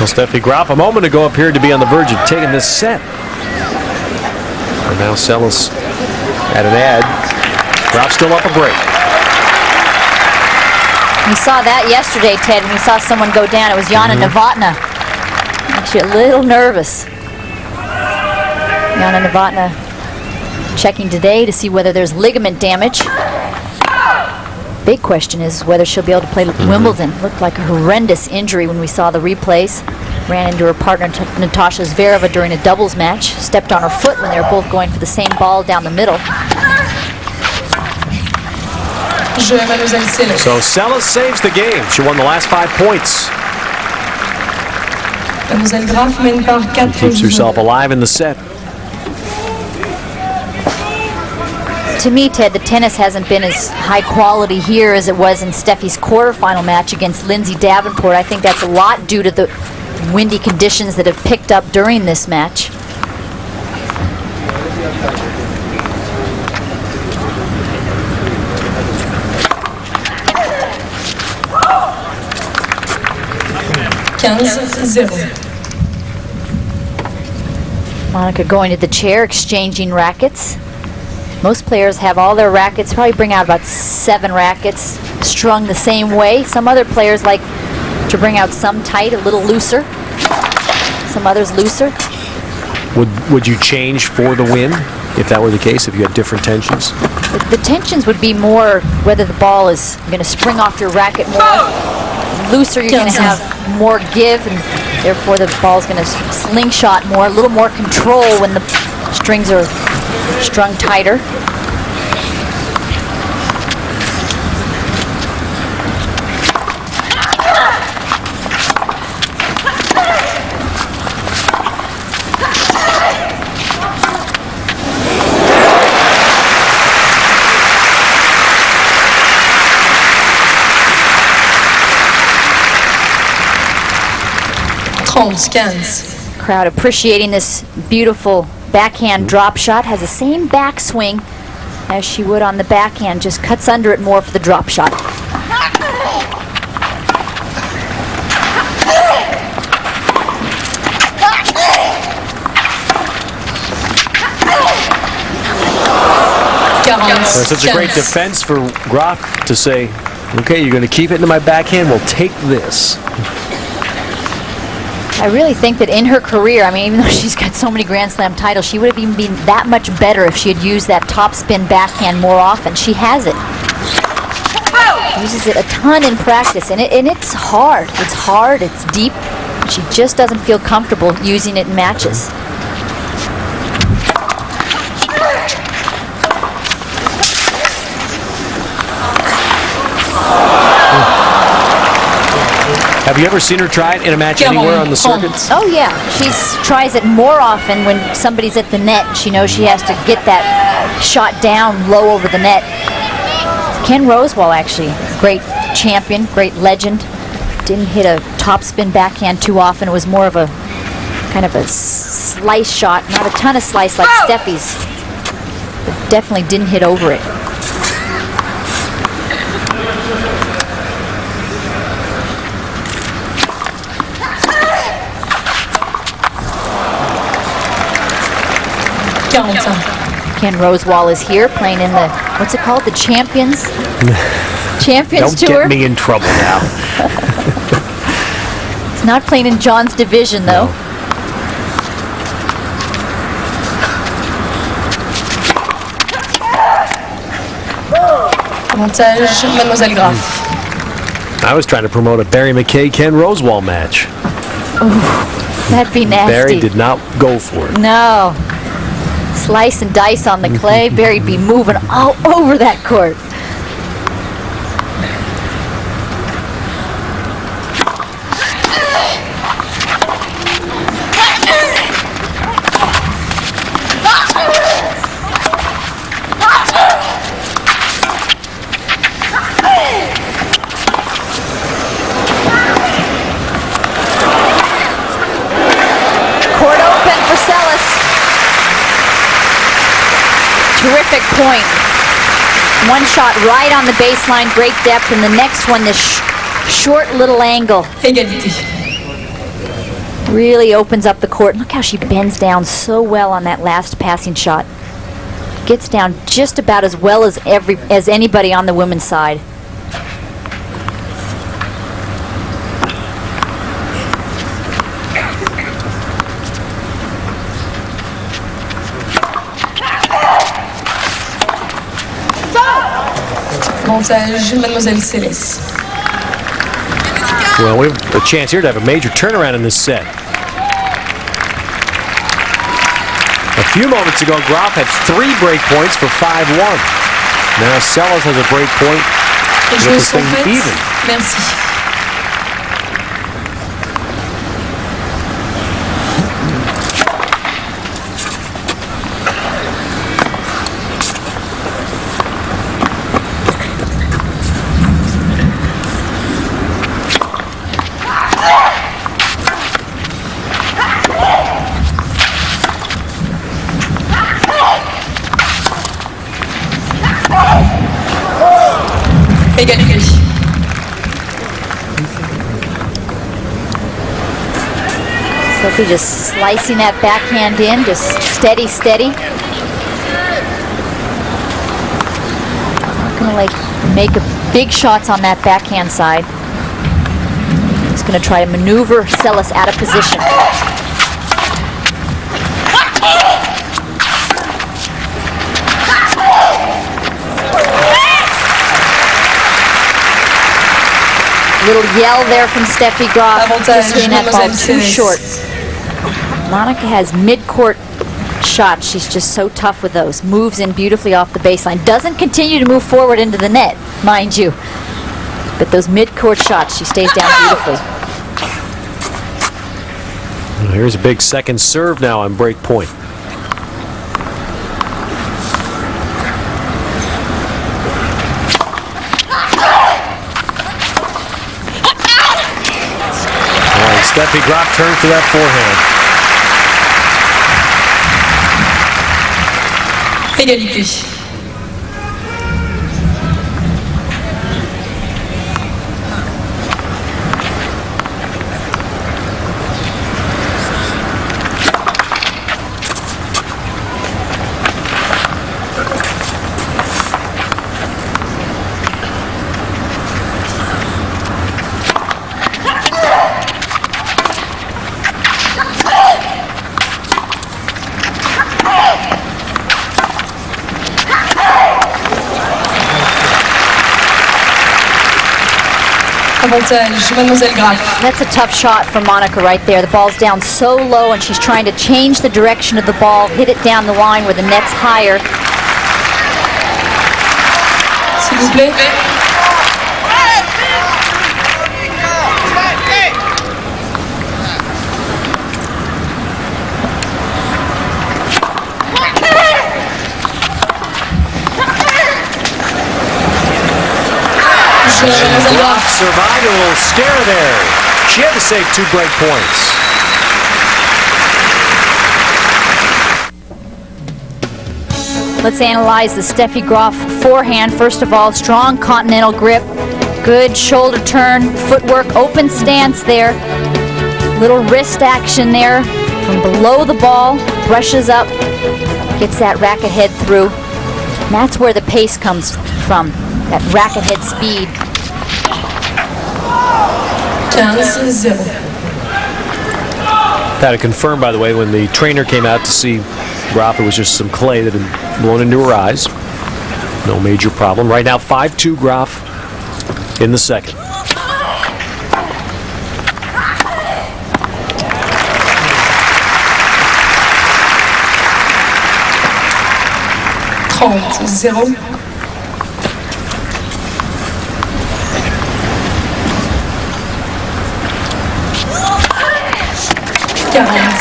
Well, Steffi Graf a moment ago appeared to be on the verge of taking this set. And now Seles at an ad. Graf still up a break. We saw that yesterday, Ted, when we saw someone go down. It was Yana Novotna. Makes you a little nervous. Yana Novotna checking today to see whether there's ligament damage. Big question is whether she'll be able to play Wimbledon. Looked like a horrendous injury when we saw the replays. Ran into her partner Natasha Zvereva during a doubles match. Stepped on her foot when they were both going for the same ball down the middle. So Seles saves the game. She won the last 5 points. Keeps herself alive in the set. To me, Ted, the tennis hasn't been as high quality here as it was in Steffi's quarterfinal match against Lindsay Davenport. I think that's a lot due to the windy conditions that have picked up during this match. Monica going to the chair, exchanging rackets. Most players have all their rackets, probably bring out about 7 rackets strung the same way. Some other players like to bring out some tight, a little looser. Some others looser. Would you change for the win if that were the case, if you had different tensions? The tensions would be more whether the ball is going to spring off your racket more. Looser, you're going to have more give, and therefore the ball's going to slingshot more, a little more control when the strings are strung tighter. Crowd appreciating this beautiful backhand drop shot. Has the same backswing as she would on the backhand, just cuts under it more for the drop shot. It's such a great defense for Graf to say, okay, you're going to keep it into my backhand, we'll take this. I really think that in her career, I mean, even though she's got so many Grand Slam titles, she would have even been that much better if she had used that topspin backhand more often. She has it. Uses it a ton in practice, and it's hard. It's hard, it's deep. She just doesn't feel comfortable using it in matches. Have you ever seen her try it in a match anywhere on the circuit? Oh yeah, she tries it more often when somebody's at the net. She knows she has to get that shot down low over the net. Ken Rosewall, actually, great champion, great legend. Didn't hit a topspin backhand too often. It was more of a kind of a slice shot, not a ton of slice like Steffi's, but definitely didn't hit over it. Ken Rosewall is here playing in the, what's it called, the Champions Don't Tour? Don't get me in trouble now. He's not playing in John's division, though. No. Avantage, Mademoiselle Graf. I was trying to promote a Barry McKay, Ken Rosewall match. Ooh, that'd be nasty. Barry did not go for it. No. Slice and dice on the clay. Barry'd be moving all over that court. Court open for Seles. Terrific point. One shot right on the baseline, great depth, and the next one, this short little angle. Égalité. Really opens up the court. Look how she bends down so well on that last passing shot. Gets down just about as well as anybody on the women's side. Avantage, Mademoiselle Seles. Well, we have a chance here to have a major turnaround in this set. A few moments ago, Graf had 3 break points for 5-1. Now Seles has a break point to get this thing even. Merci. Égalité. Steffi just slicing that backhand in, just steady, steady. Not gonna like make big shots on that backhand side. Just gonna try to maneuver Seles out of position. Little yell there from Steffi Graf, just hitting that ball too short. Monica has mid-court shots. She's just so tough with those. Moves in beautifully off the baseline. Doesn't continue to move forward into the net, mind you. But those mid-court shots, she stays down beautifully. Well, here's a big second serve now on break point. Steffi Graf turns to that forehand. Égalité. Avantage, Mademoiselle Graf. That's a tough shot for Monica right there. The ball's down so low and she's trying to change the direction of the ball, hit it down the line where the net's higher. S'il vous plaît. Graf survived a little scare there. She had to save 2 break points. Let's analyze the Steffi Graf forehand. First of all, strong continental grip, good shoulder turn, footwork, open stance there. Little wrist action there from below the ball, brushes up, gets that racket head through. And that's where the pace comes from, that racket head speed. 15-0. Had it confirmed, by the way, when the trainer came out to see Graf, it was just some clay that had blown into her eyes. No major problem. Right now, 5-2 Graf in the second.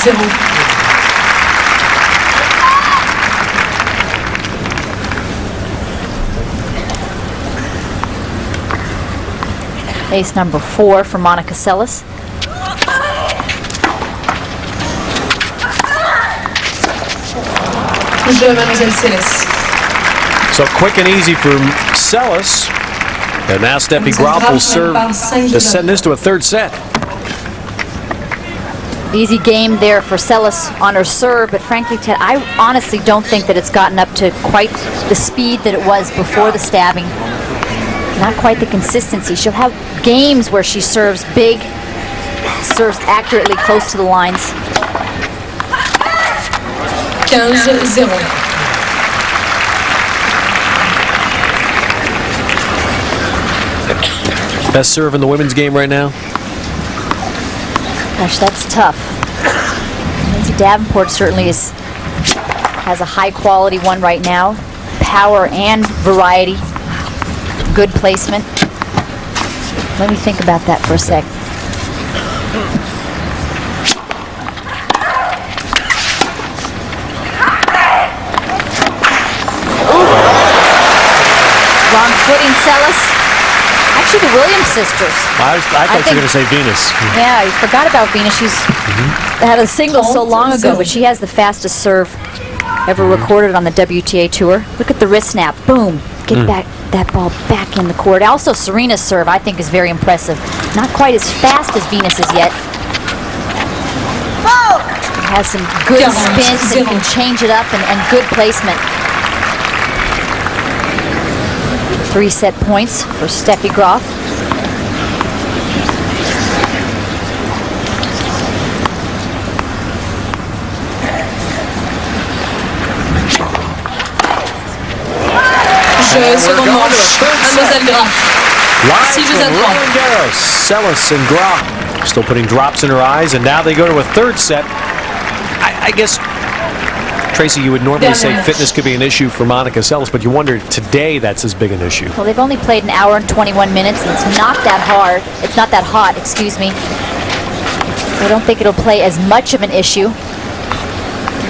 Zero. Ace number 4 for Monica Seles. Mademoiselle Seles. So quick and easy for Seles. And now Steffi Graf will serve to send this to a third set. Easy game there for Seles on her serve, but frankly, Ted, I honestly don't think that it's gotten up to quite the speed that it was before the stabbing. Not quite the consistency. She'll have games where she serves big, serves accurately close to the lines. 15-0. Best serve in the women's game right now? Gosh, that's tough. Lindsay Davenport certainly has a high-quality one right now. Power and variety. Good placement. Let me think about that for a sec. Ooh. Wrong footing, Seles. Actually, the Williams sisters. I thought you were going to say Venus. Yeah, I forgot about Venus. She's had a single so long ago, but she has the fastest serve ever recorded on the WTA Tour. Look at the wrist snap. Boom. Get that ball back in the court. Also, Serena's serve, I think, is very impressive. Not quite as fast as Venus's yet. Has some good spins and can change it up and good placement. 3 set points for Steffi Graf. Seconde manche. Mademoiselle Graf. Live 6 from à 3. Roland Garros, Seles and Graf still putting drops in her eyes, and now they go to a third set. I guess, Tracy, you would normally say fitness could be an issue for Monica Seles, but you wonder if today that's as big an issue. Well, they've only played an hour and 21 minutes, and it's not that hard. It's not that hot, excuse me. I don't think it'll play as much of an issue.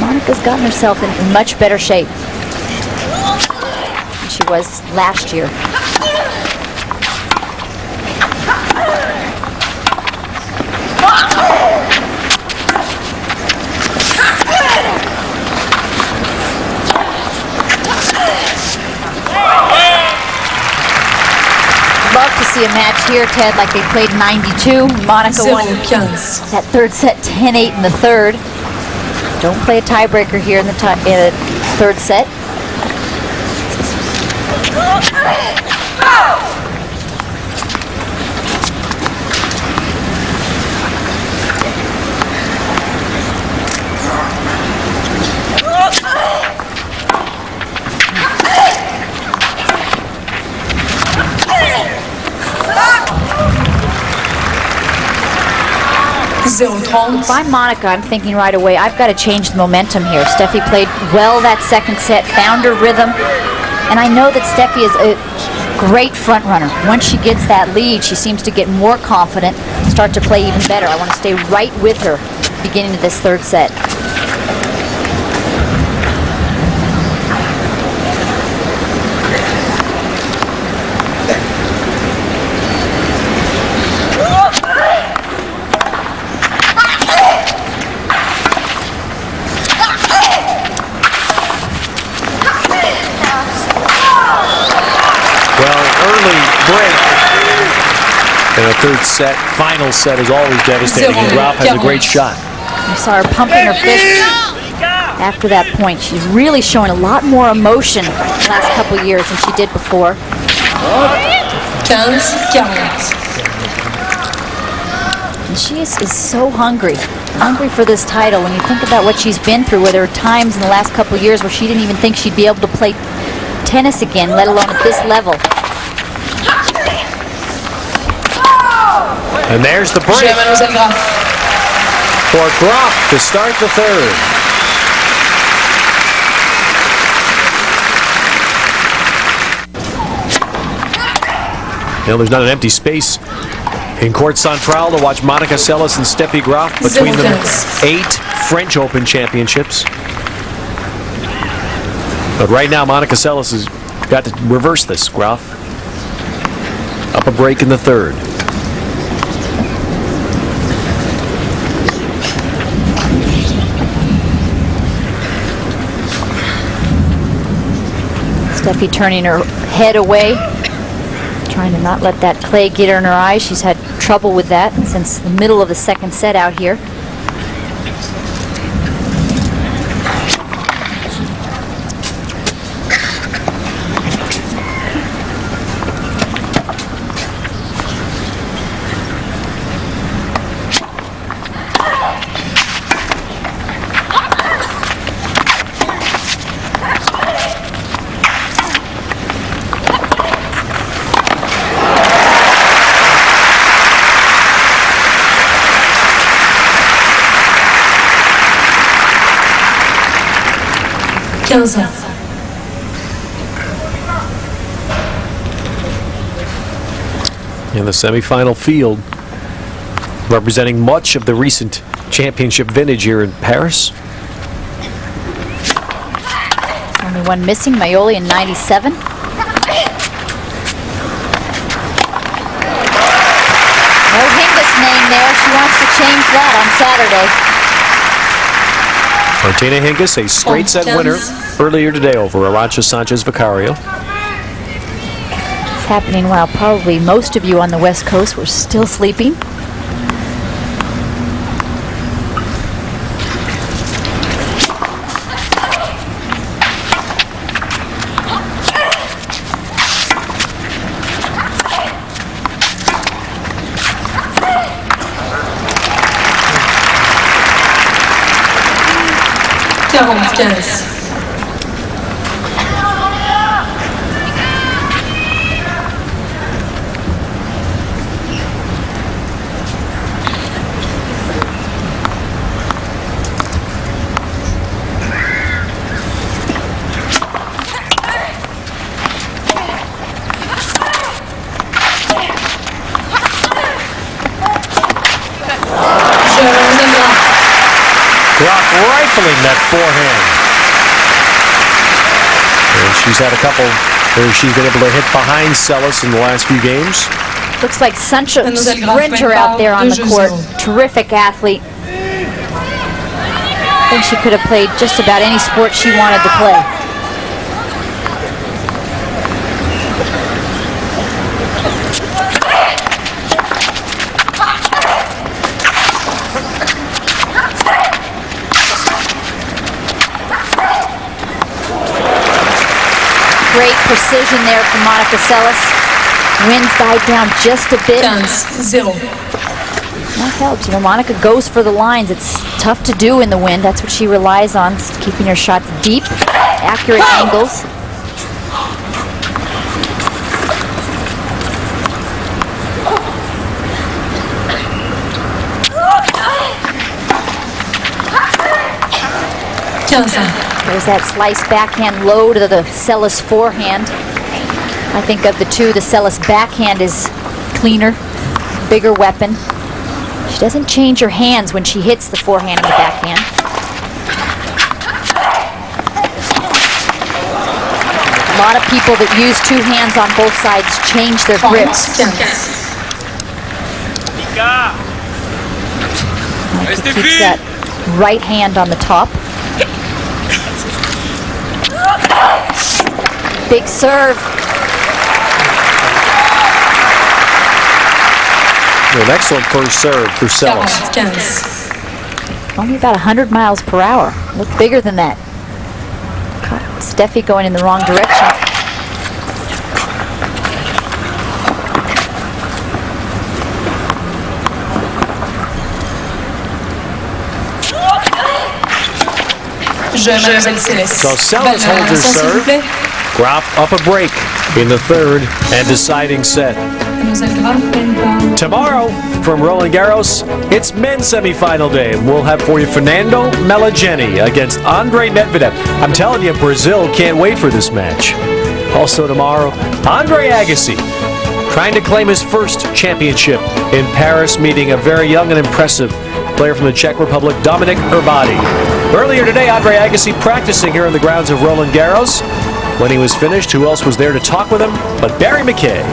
Monica's gotten herself in much better shape than she was last year. Love to see a match here, Ted, like they played 92. Monica won that third set 10-8 in the third. Don't play a tiebreaker here in the third set. If I'm Monica, I'm thinking right away, I've got to change the momentum here. Steffi played well that second set, found her rhythm, and I know that Steffi is a great front runner. Once she gets that lead, she seems to get more confident, start to play even better. I want to stay right with her beginning of this third set. And a third set, final set is always devastating, and Graf has a great shot. I saw her pumping her fist after that point. She's really showing a lot more emotion the last couple of years than she did before. 15-40. And she is so hungry for this title. When you think about what she's been through, where there were times in the last couple of years where she didn't even think she'd be able to play tennis again, let alone at this level. And there's the break for Graf to start the third. Now there's not an empty space in Court Central to watch Monica Seles and Steffi Graf. Between them, 8 French Open championships. But right now, Monica Seles has got to reverse this. Graf up a break in the third. Steffi turning her head away, trying to not let that clay get her in her eyes. She's had trouble with that since the middle of the second set out here. 15 ans. In the semifinal field, representing much of the recent championship vintage here in Paris. Only one missing, Maioli in 97. No Hingis name there. She wants to change that on Saturday. Martina Hingis, a straight set winner earlier today over Arantxa Sanchez Vicario. It's happening while probably most of you on the West Coast were still sleeping. Graf rifling that forehand. And she's had a couple where she's been able to hit behind Seles in the last few games. Looks like such a sprinter out there on the court. Terrific athlete. I think she could have played just about any sport she wanted to play. Great precision there from Monica Seles. Winds died down just a bit. 15-0. That helps. You know, Monica goes for the lines. It's tough to do in the wind. That's what she relies on, keeping her shots deep, accurate angles. There's that slice backhand low to the Seles forehand. I think of the two, the Seles backhand is cleaner, bigger weapon. She doesn't change her hands when she hits the forehand and the backhand. A lot of people that use two hands on both sides change their grips. Keeps that right hand on the top. Big serve. An excellent first serve for Seles. Only about 100 miles per hour. Look bigger than that. Steffi going in the wrong direction. So Seles holds her serve. Graf up a break in the third and deciding set. Tomorrow from Roland Garros, it's men's semifinal day, and we'll have for you Fernando Meligeni against Andre Medvedev. I'm telling you, Brazil can't wait for this match. Also tomorrow, Andre Agassi trying to claim his first championship in Paris, meeting a very young and impressive player from the Czech Republic, Dominik Erbady. Earlier today, Andre Agassi practicing here on the grounds of Roland Garros. When he was finished, who else was there to talk with him but Barry McKay?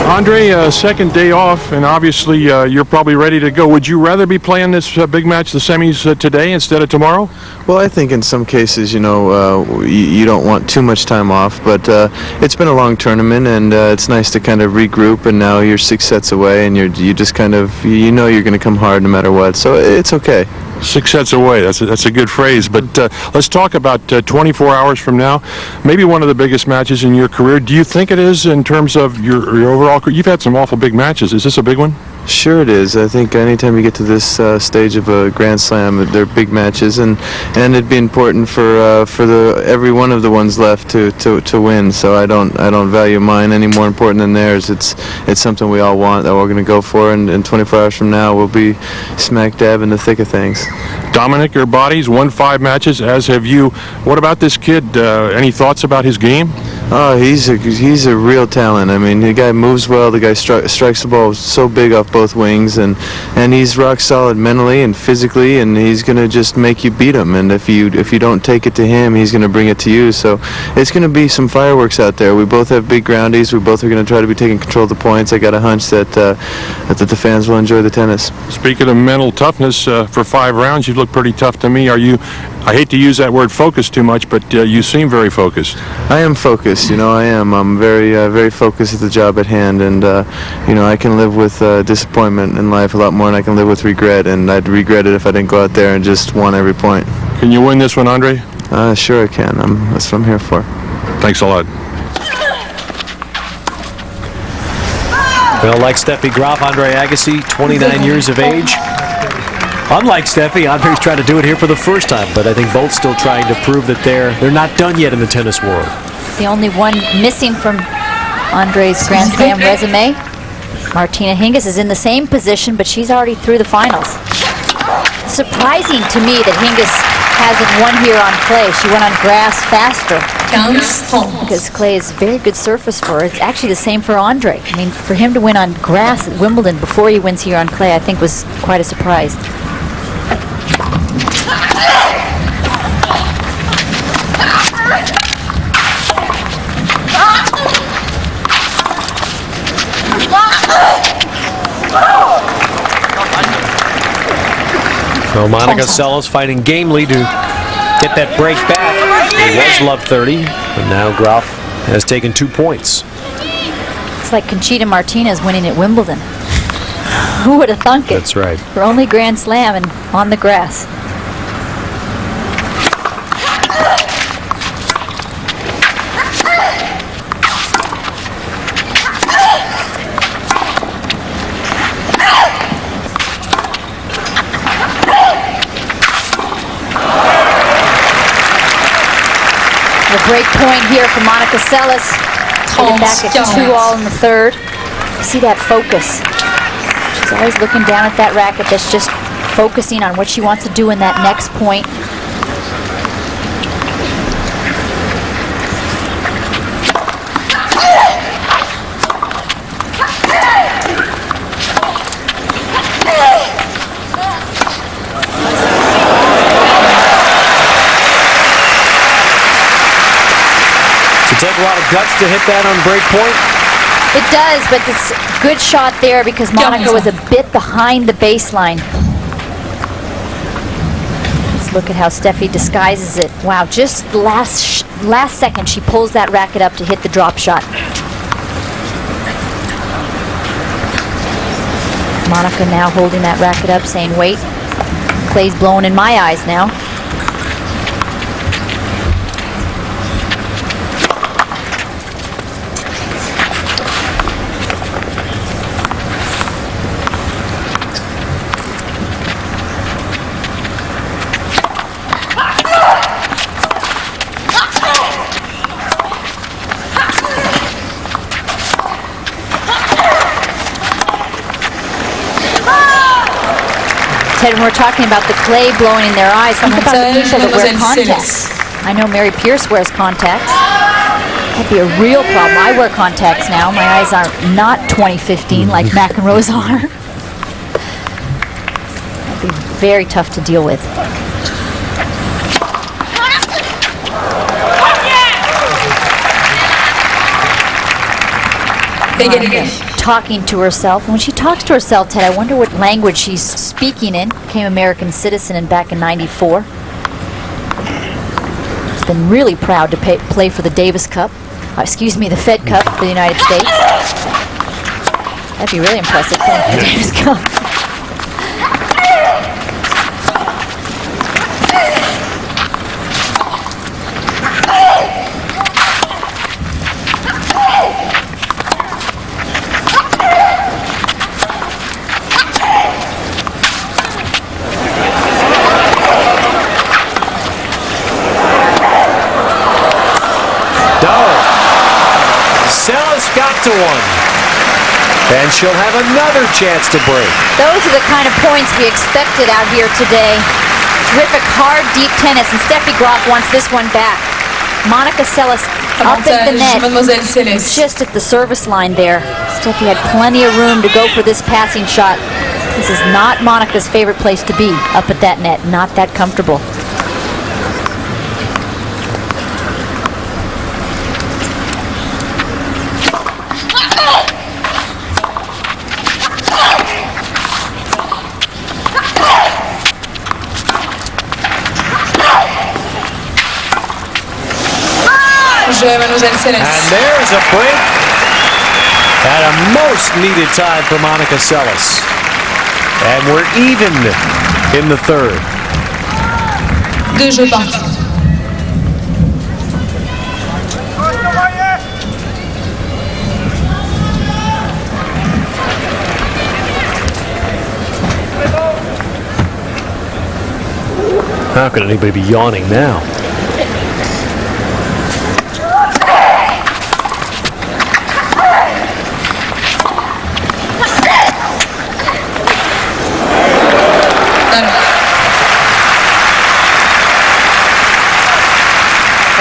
Andre, second day off, and obviously you're probably ready to go. Would you rather be playing this big match, the semis, today instead of tomorrow? Well, I think in some cases, you know, you don't want too much time off, but it's been a long tournament, and it's nice to kind of regroup, and now you're 6 sets away, and you just kind of, you know you're going to come hard no matter what, so it's okay. 6 sets away, that's a good phrase, but let's talk about 24 hours from now, maybe one of the biggest matches in your career. Do you think it is in terms of your overall career? You've had some awful big matches. Is this a big one? Sure it is. I think anytime you get to this stage of a Grand Slam, they're big matches, and it'd be important for every one of the ones left to win. So I don't value mine any more important than theirs. It's something we all want that we're going to go for, and 24 hours from now we'll be smack dab in the thick of things. Dominic, your body's won 5 matches, as have you. What about this kid? Any thoughts about his game? Oh, he's a real talent. I mean, the guy moves well. The guy strikes the ball so big off both wings, and he's rock solid mentally and physically, and he's gonna just make you beat him. And if you don't take it to him, he's gonna bring it to you. So it's gonna be some fireworks out there. We both have big groundies. We both are gonna try to be taking control of the points. I got a hunch that the fans will enjoy the tennis. Speaking of mental toughness, for 5 rounds, you look pretty tough to me. I hate to use that word focused too much, but you seem very focused. I am focused. I am. I'm very focused at the job at hand, and I can live with disappointment in life a lot more than I can live with regret, and I'd regret it if I didn't go out there and just won every point. Can you win this one, Andre? Sure I can. That's what I'm here for. Thanks a lot. Well, like Steffi Graf, Andre Agassi, 29 years of age. Unlike Steffi, Andre's trying to do it here for the first time, but I think both still trying to prove that they're not done yet in the tennis world. The only one missing from Andre's Grand Slam resume. Martina Hingis is in the same position, but she's already through the finals. Surprising to me that Hingis hasn't won here on clay. She went on grass faster because clay is very good surface for her. It's actually the same for Andre. I mean, for him to win on grass at Wimbledon before he wins here on clay, I think was quite a surprise. So Monica Seles fighting gamely to get that break back. It was love 30, but now Graf has taken 2 points. It's like Conchita Martinez winning at Wimbledon. Who would have thunk it? That's right. Her only Grand Slam and on the grass. Break point here for Monica Seles. Getting back at 2-all in the third. See that focus. She's always looking down at that racket, that's just focusing on what she wants to do in that next point. Take a lot of guts to hit that on break point. It does, but it's a good shot there because Monica was a bit behind the baseline. Let's look at how Steffi disguises it. Wow, just the last second she pulls that racket up to hit the drop shot. Monica now holding that racket up, saying, wait. Clay's blowing in my eyes now. Ted, when we're talking about the clay blowing in their eyes, think about the people that wear contacts. I know Mary Pierce wears contacts. That'd be a real problem. I wear contacts now. My eyes are not 20/15 like McEnroe's are. That'd be very tough to deal with. Talking to herself. When she talks to herself, Ted, I wonder what language she's speaking in. Became American citizen and back in '94. She's been really proud to play for the Davis Cup. Excuse me, the Fed Cup for the United States. That'd be really impressive playing for the Davis Cup. to 1. And she'll have another chance to break. Those are the kind of points we expected out here today. Terrific, hard, deep tennis, and Steffi Graf wants this one back. Monica Seles up at the net, Mademoiselle Seles. just at the service line there. Steffi had plenty of room to go for this passing shot. This is not Monica's favorite place to be, up at that net, not that comfortable. Mademoiselle Seles. And there's a break at a most needed time for Monica Seles. And we're even in the third. 2 jeux partout. How could anybody be yawning now?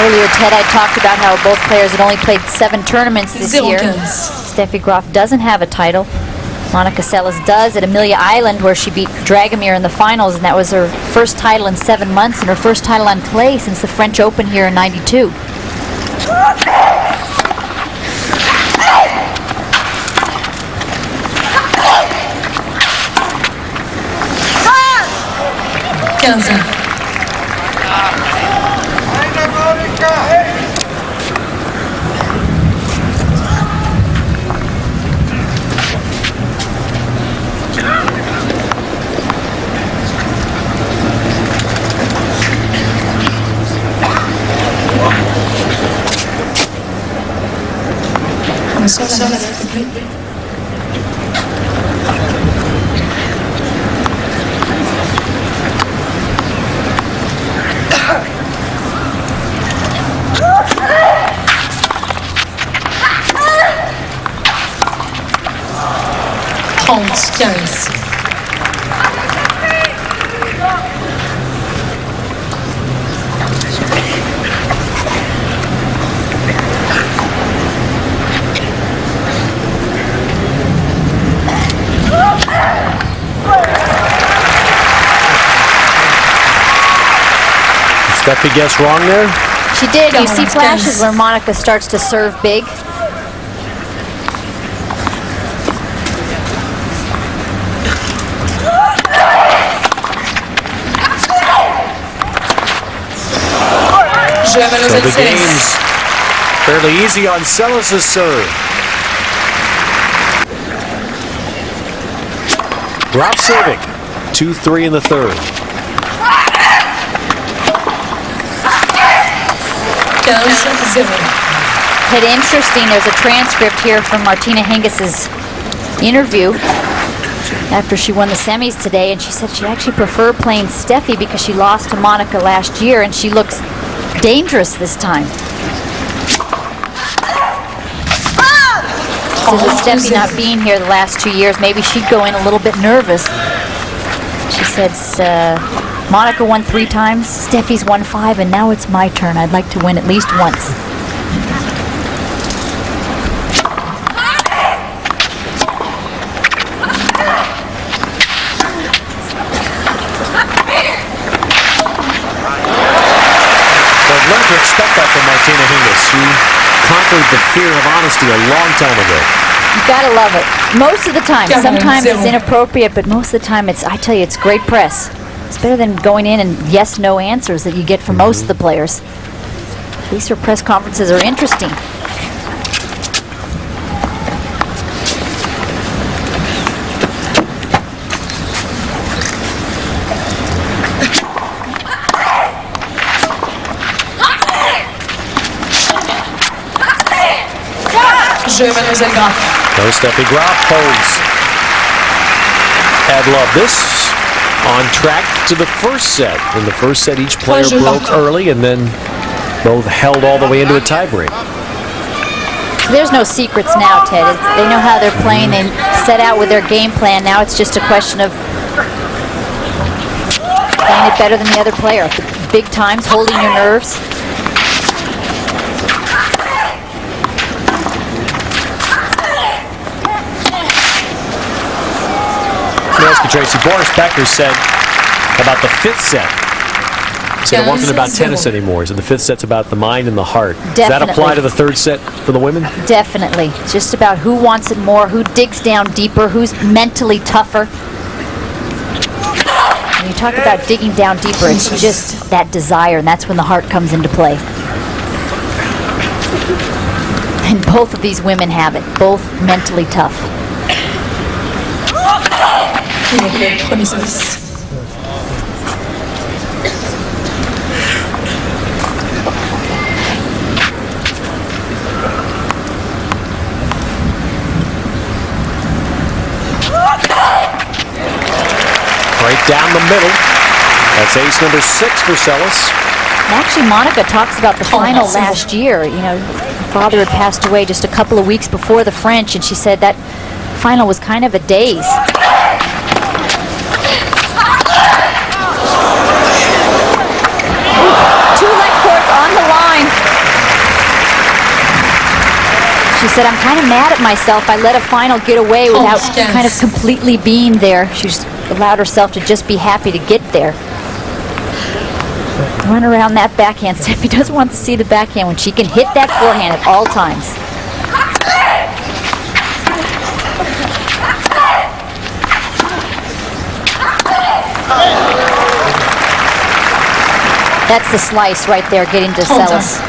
Earlier, Ted, I talked about how both players had only played 7 tournaments this year. 0-15. Steffi Graf doesn't have a title. Monica Seles does at Amelia Island, where she beat Dragomir in the finals, and that was her first title in 7 months and her first title on clay since the French Open here in '92. Steffi guessed wrong there? She did. You see flashes where Monica starts to serve big. So the game's fairly easy on Seles' serve. Graf serving. 2-3 in the third. But interesting, there's a transcript here from Martina Hingis's interview after she won the semis today, and she said she actually preferred playing Steffi because she lost to Monica last year, and she looks dangerous this time. Says with Steffi not being here the last 2 years, maybe she'd go in a little bit nervous. She says Monica won 3 times, Steffi's won 5, and now it's my turn. I'd like to win at least once. Learned to expect that from Martina Hingis. She conquered the fear of honesty a long time ago. You gotta love it. Most of the time. Sometimes it's inappropriate, but most of the time it's, I tell you, it's great press. It's better than going in and yes/no answers that you get from most of the players. At least her press conferences are interesting. Mademoiselle Graf. No Steffi Graf holds. Ed Love this on track to the first set. In the first set, each player broke early and then both held all the way into a tiebreak. There's no secrets now, Ted. They know how they're playing. They set out with their game plan. Now it's just a question of playing it better than the other player. The big times, holding your nerves. Let me ask you, Tracy. Boris Becker said about the fifth set. He said it wasn't about tennis anymore. He said the fifth set's about the mind and the heart. Definitely. Does that apply to the third set for the women? Definitely. It's just about who wants it more, who digs down deeper, who's mentally tougher. When you talk about digging down deeper, it's just that desire, and that's when the heart comes into play. And both of these women have it, both mentally tough. Premier service. Right down the middle. That's ace number 6 for Seles. Actually, Monica talks about the final last year. You know, her father had passed away just a couple of weeks before the French, and she said that final was kind of a daze. Two leg courts on the line. She said, I'm kind of mad at myself. I let a final get away without kind of completely being there. She's allowed herself to just be happy to get there. Run around that backhand. Steffi doesn't want to see the backhand when she can hit that forehand at all times. That's the slice right there, getting to Seles.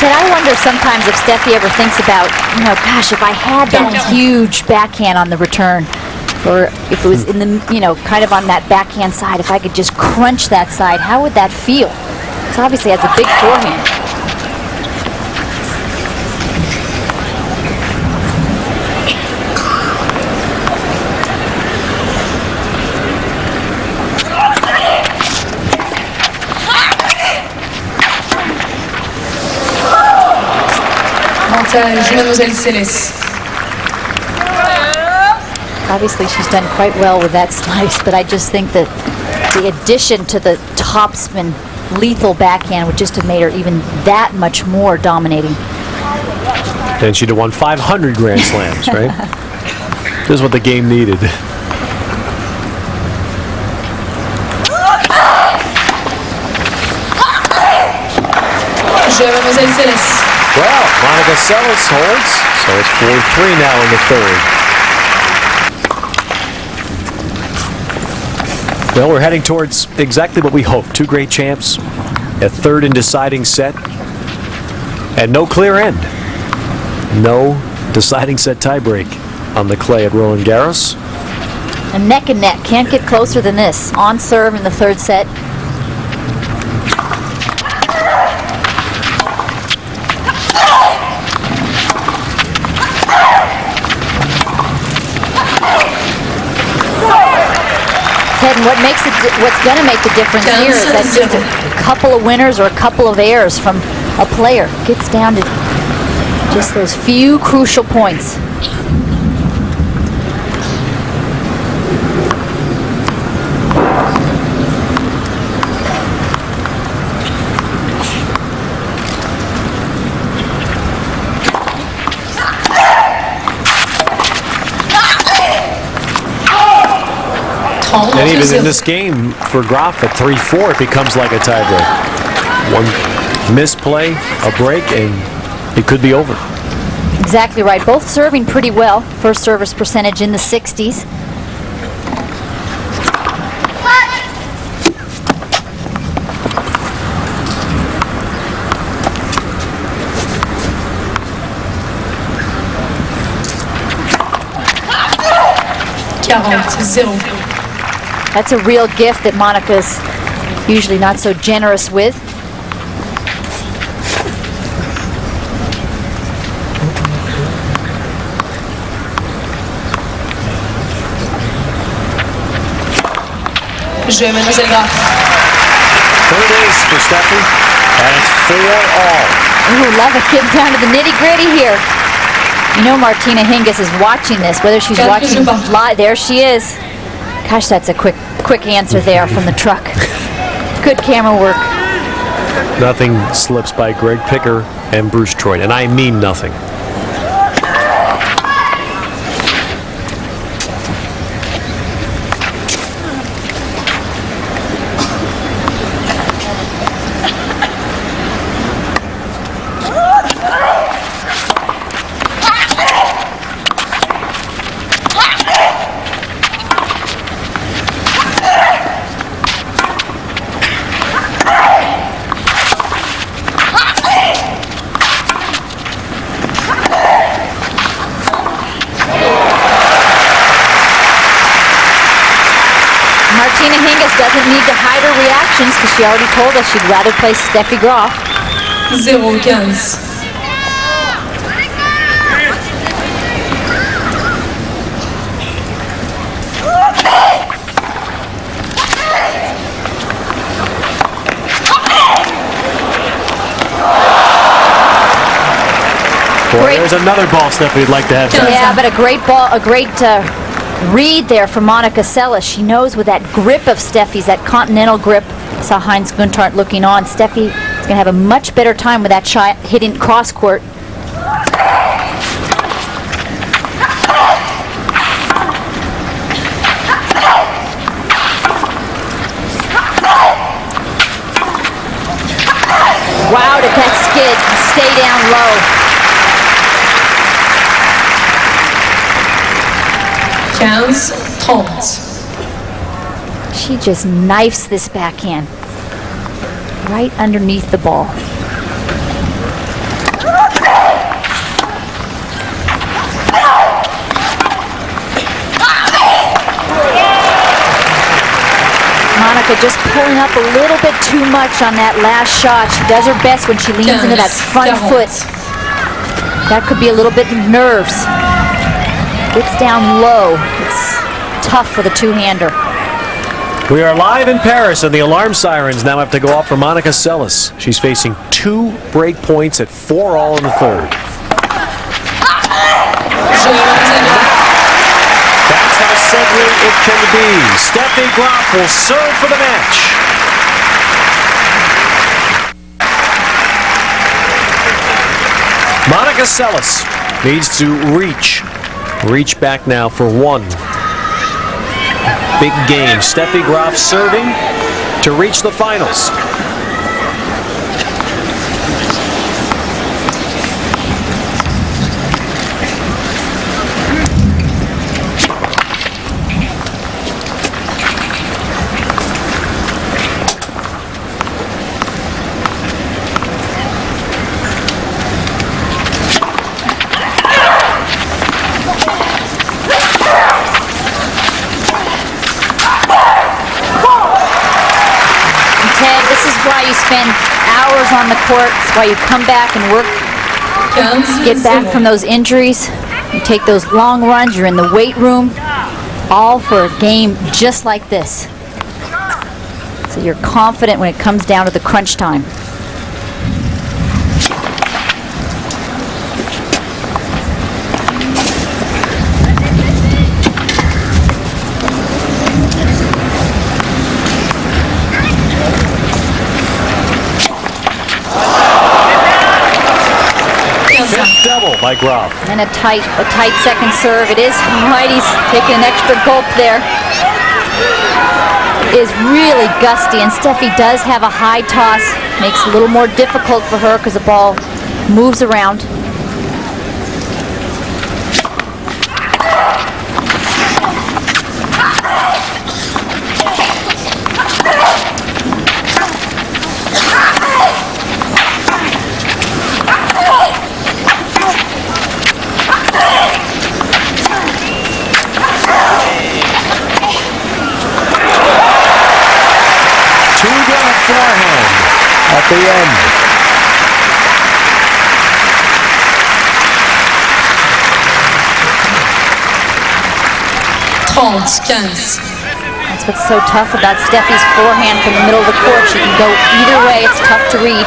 I wonder sometimes if Steffi ever thinks about, you know, gosh, if I had that huge backhand on the return, or if it was in the, you know, kind of on that backhand side, if I could just crunch that side, how would that feel? So obviously has a big forehand. Mademoiselle Seles. Obviously, she's done quite well with that slice, but I just think that the addition to the topspin lethal backhand would just have made her even that much more dominating. Then she'd have won 500 Grand Slams, right? This is what the game needed. Mademoiselle Seles. Well, Monica Seles holds, so it's 4-3 now in the third. Well, we're heading towards exactly what we hoped. Two great champs, a third and deciding set, and no clear end. No deciding set tiebreak on the clay at Roland Garros. And neck, can't get closer than this. On serve in the third set. And what's going to make the difference here is that just a couple of winners or a couple of errors from a player gets down to just those few crucial points. And even in this game for Graf at 3-4, it becomes like a tiebreak. One misplay, a break, and it could be over. Exactly right. Both serving pretty well. First service percentage in the 60s. That's a real gift that Monica's usually not so generous with. Mademoiselle Graf. Third ace for Steffi, and it's 4-all. Ooh, love it getting down to the nitty-gritty here. You know Martina Hingis is watching this, whether she's watching live. There she is. Gosh, that's a quick answer there from the truck. Good camera work. Nothing slips by Greg Picker and Bruce Troy, and I mean nothing. Martina Hingis doesn't need to hide her reactions because she already told us she'd rather play Steffi Graf. 0-15. Boy, there's another ball Steffi would like to have. Yeah, but a great ball, a great read there from Monica Seles. She knows with that grip of Steffi's, that continental grip. Saw Heinz Guntart looking on. Steffi is going to have a much better time with that shot hitting cross court. Wow, did that skid and stay down low. 15-30. She just knifes this backhand right underneath the ball. Monica just pulling up a little bit too much on that last shot. She does her best when she leans into that front foot. That could be a little bit of nerves. It's down low. It's tough for the two-hander. We are live in Paris, and the alarm sirens now have to go off for Monica Seles. She's facing 2 break points at 4-all in the third. That's how settling it can be. Steffi Graf will serve for the match. Monica Seles needs to reach back now for one big game. Steffi Graf serving to reach the finals. Why you spend hours on the court. It's why you come back and work, get back from those injuries. You take those long runs, you're in the weight room, all for a game just like this. So you're confident when it comes down to the crunch time. Double by Graf. And a tight second serve. It is Heidi's taking an extra gulp there. It is really gusty, and Steffi does have a high toss. Makes it a little more difficult for her because the ball moves around. at the end. That's what's so tough about Steffi's forehand from the middle of the court. She can go either way. It's tough to read.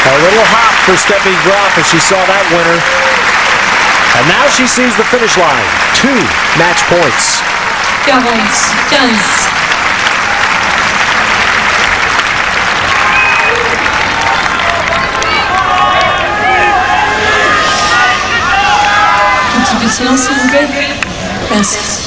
A little hop for Steffi Graf as she saw that winner. And now she sees the finish line. 2 match points. 40-15. Un petit peu de silence, s'il vous plaît. Merci.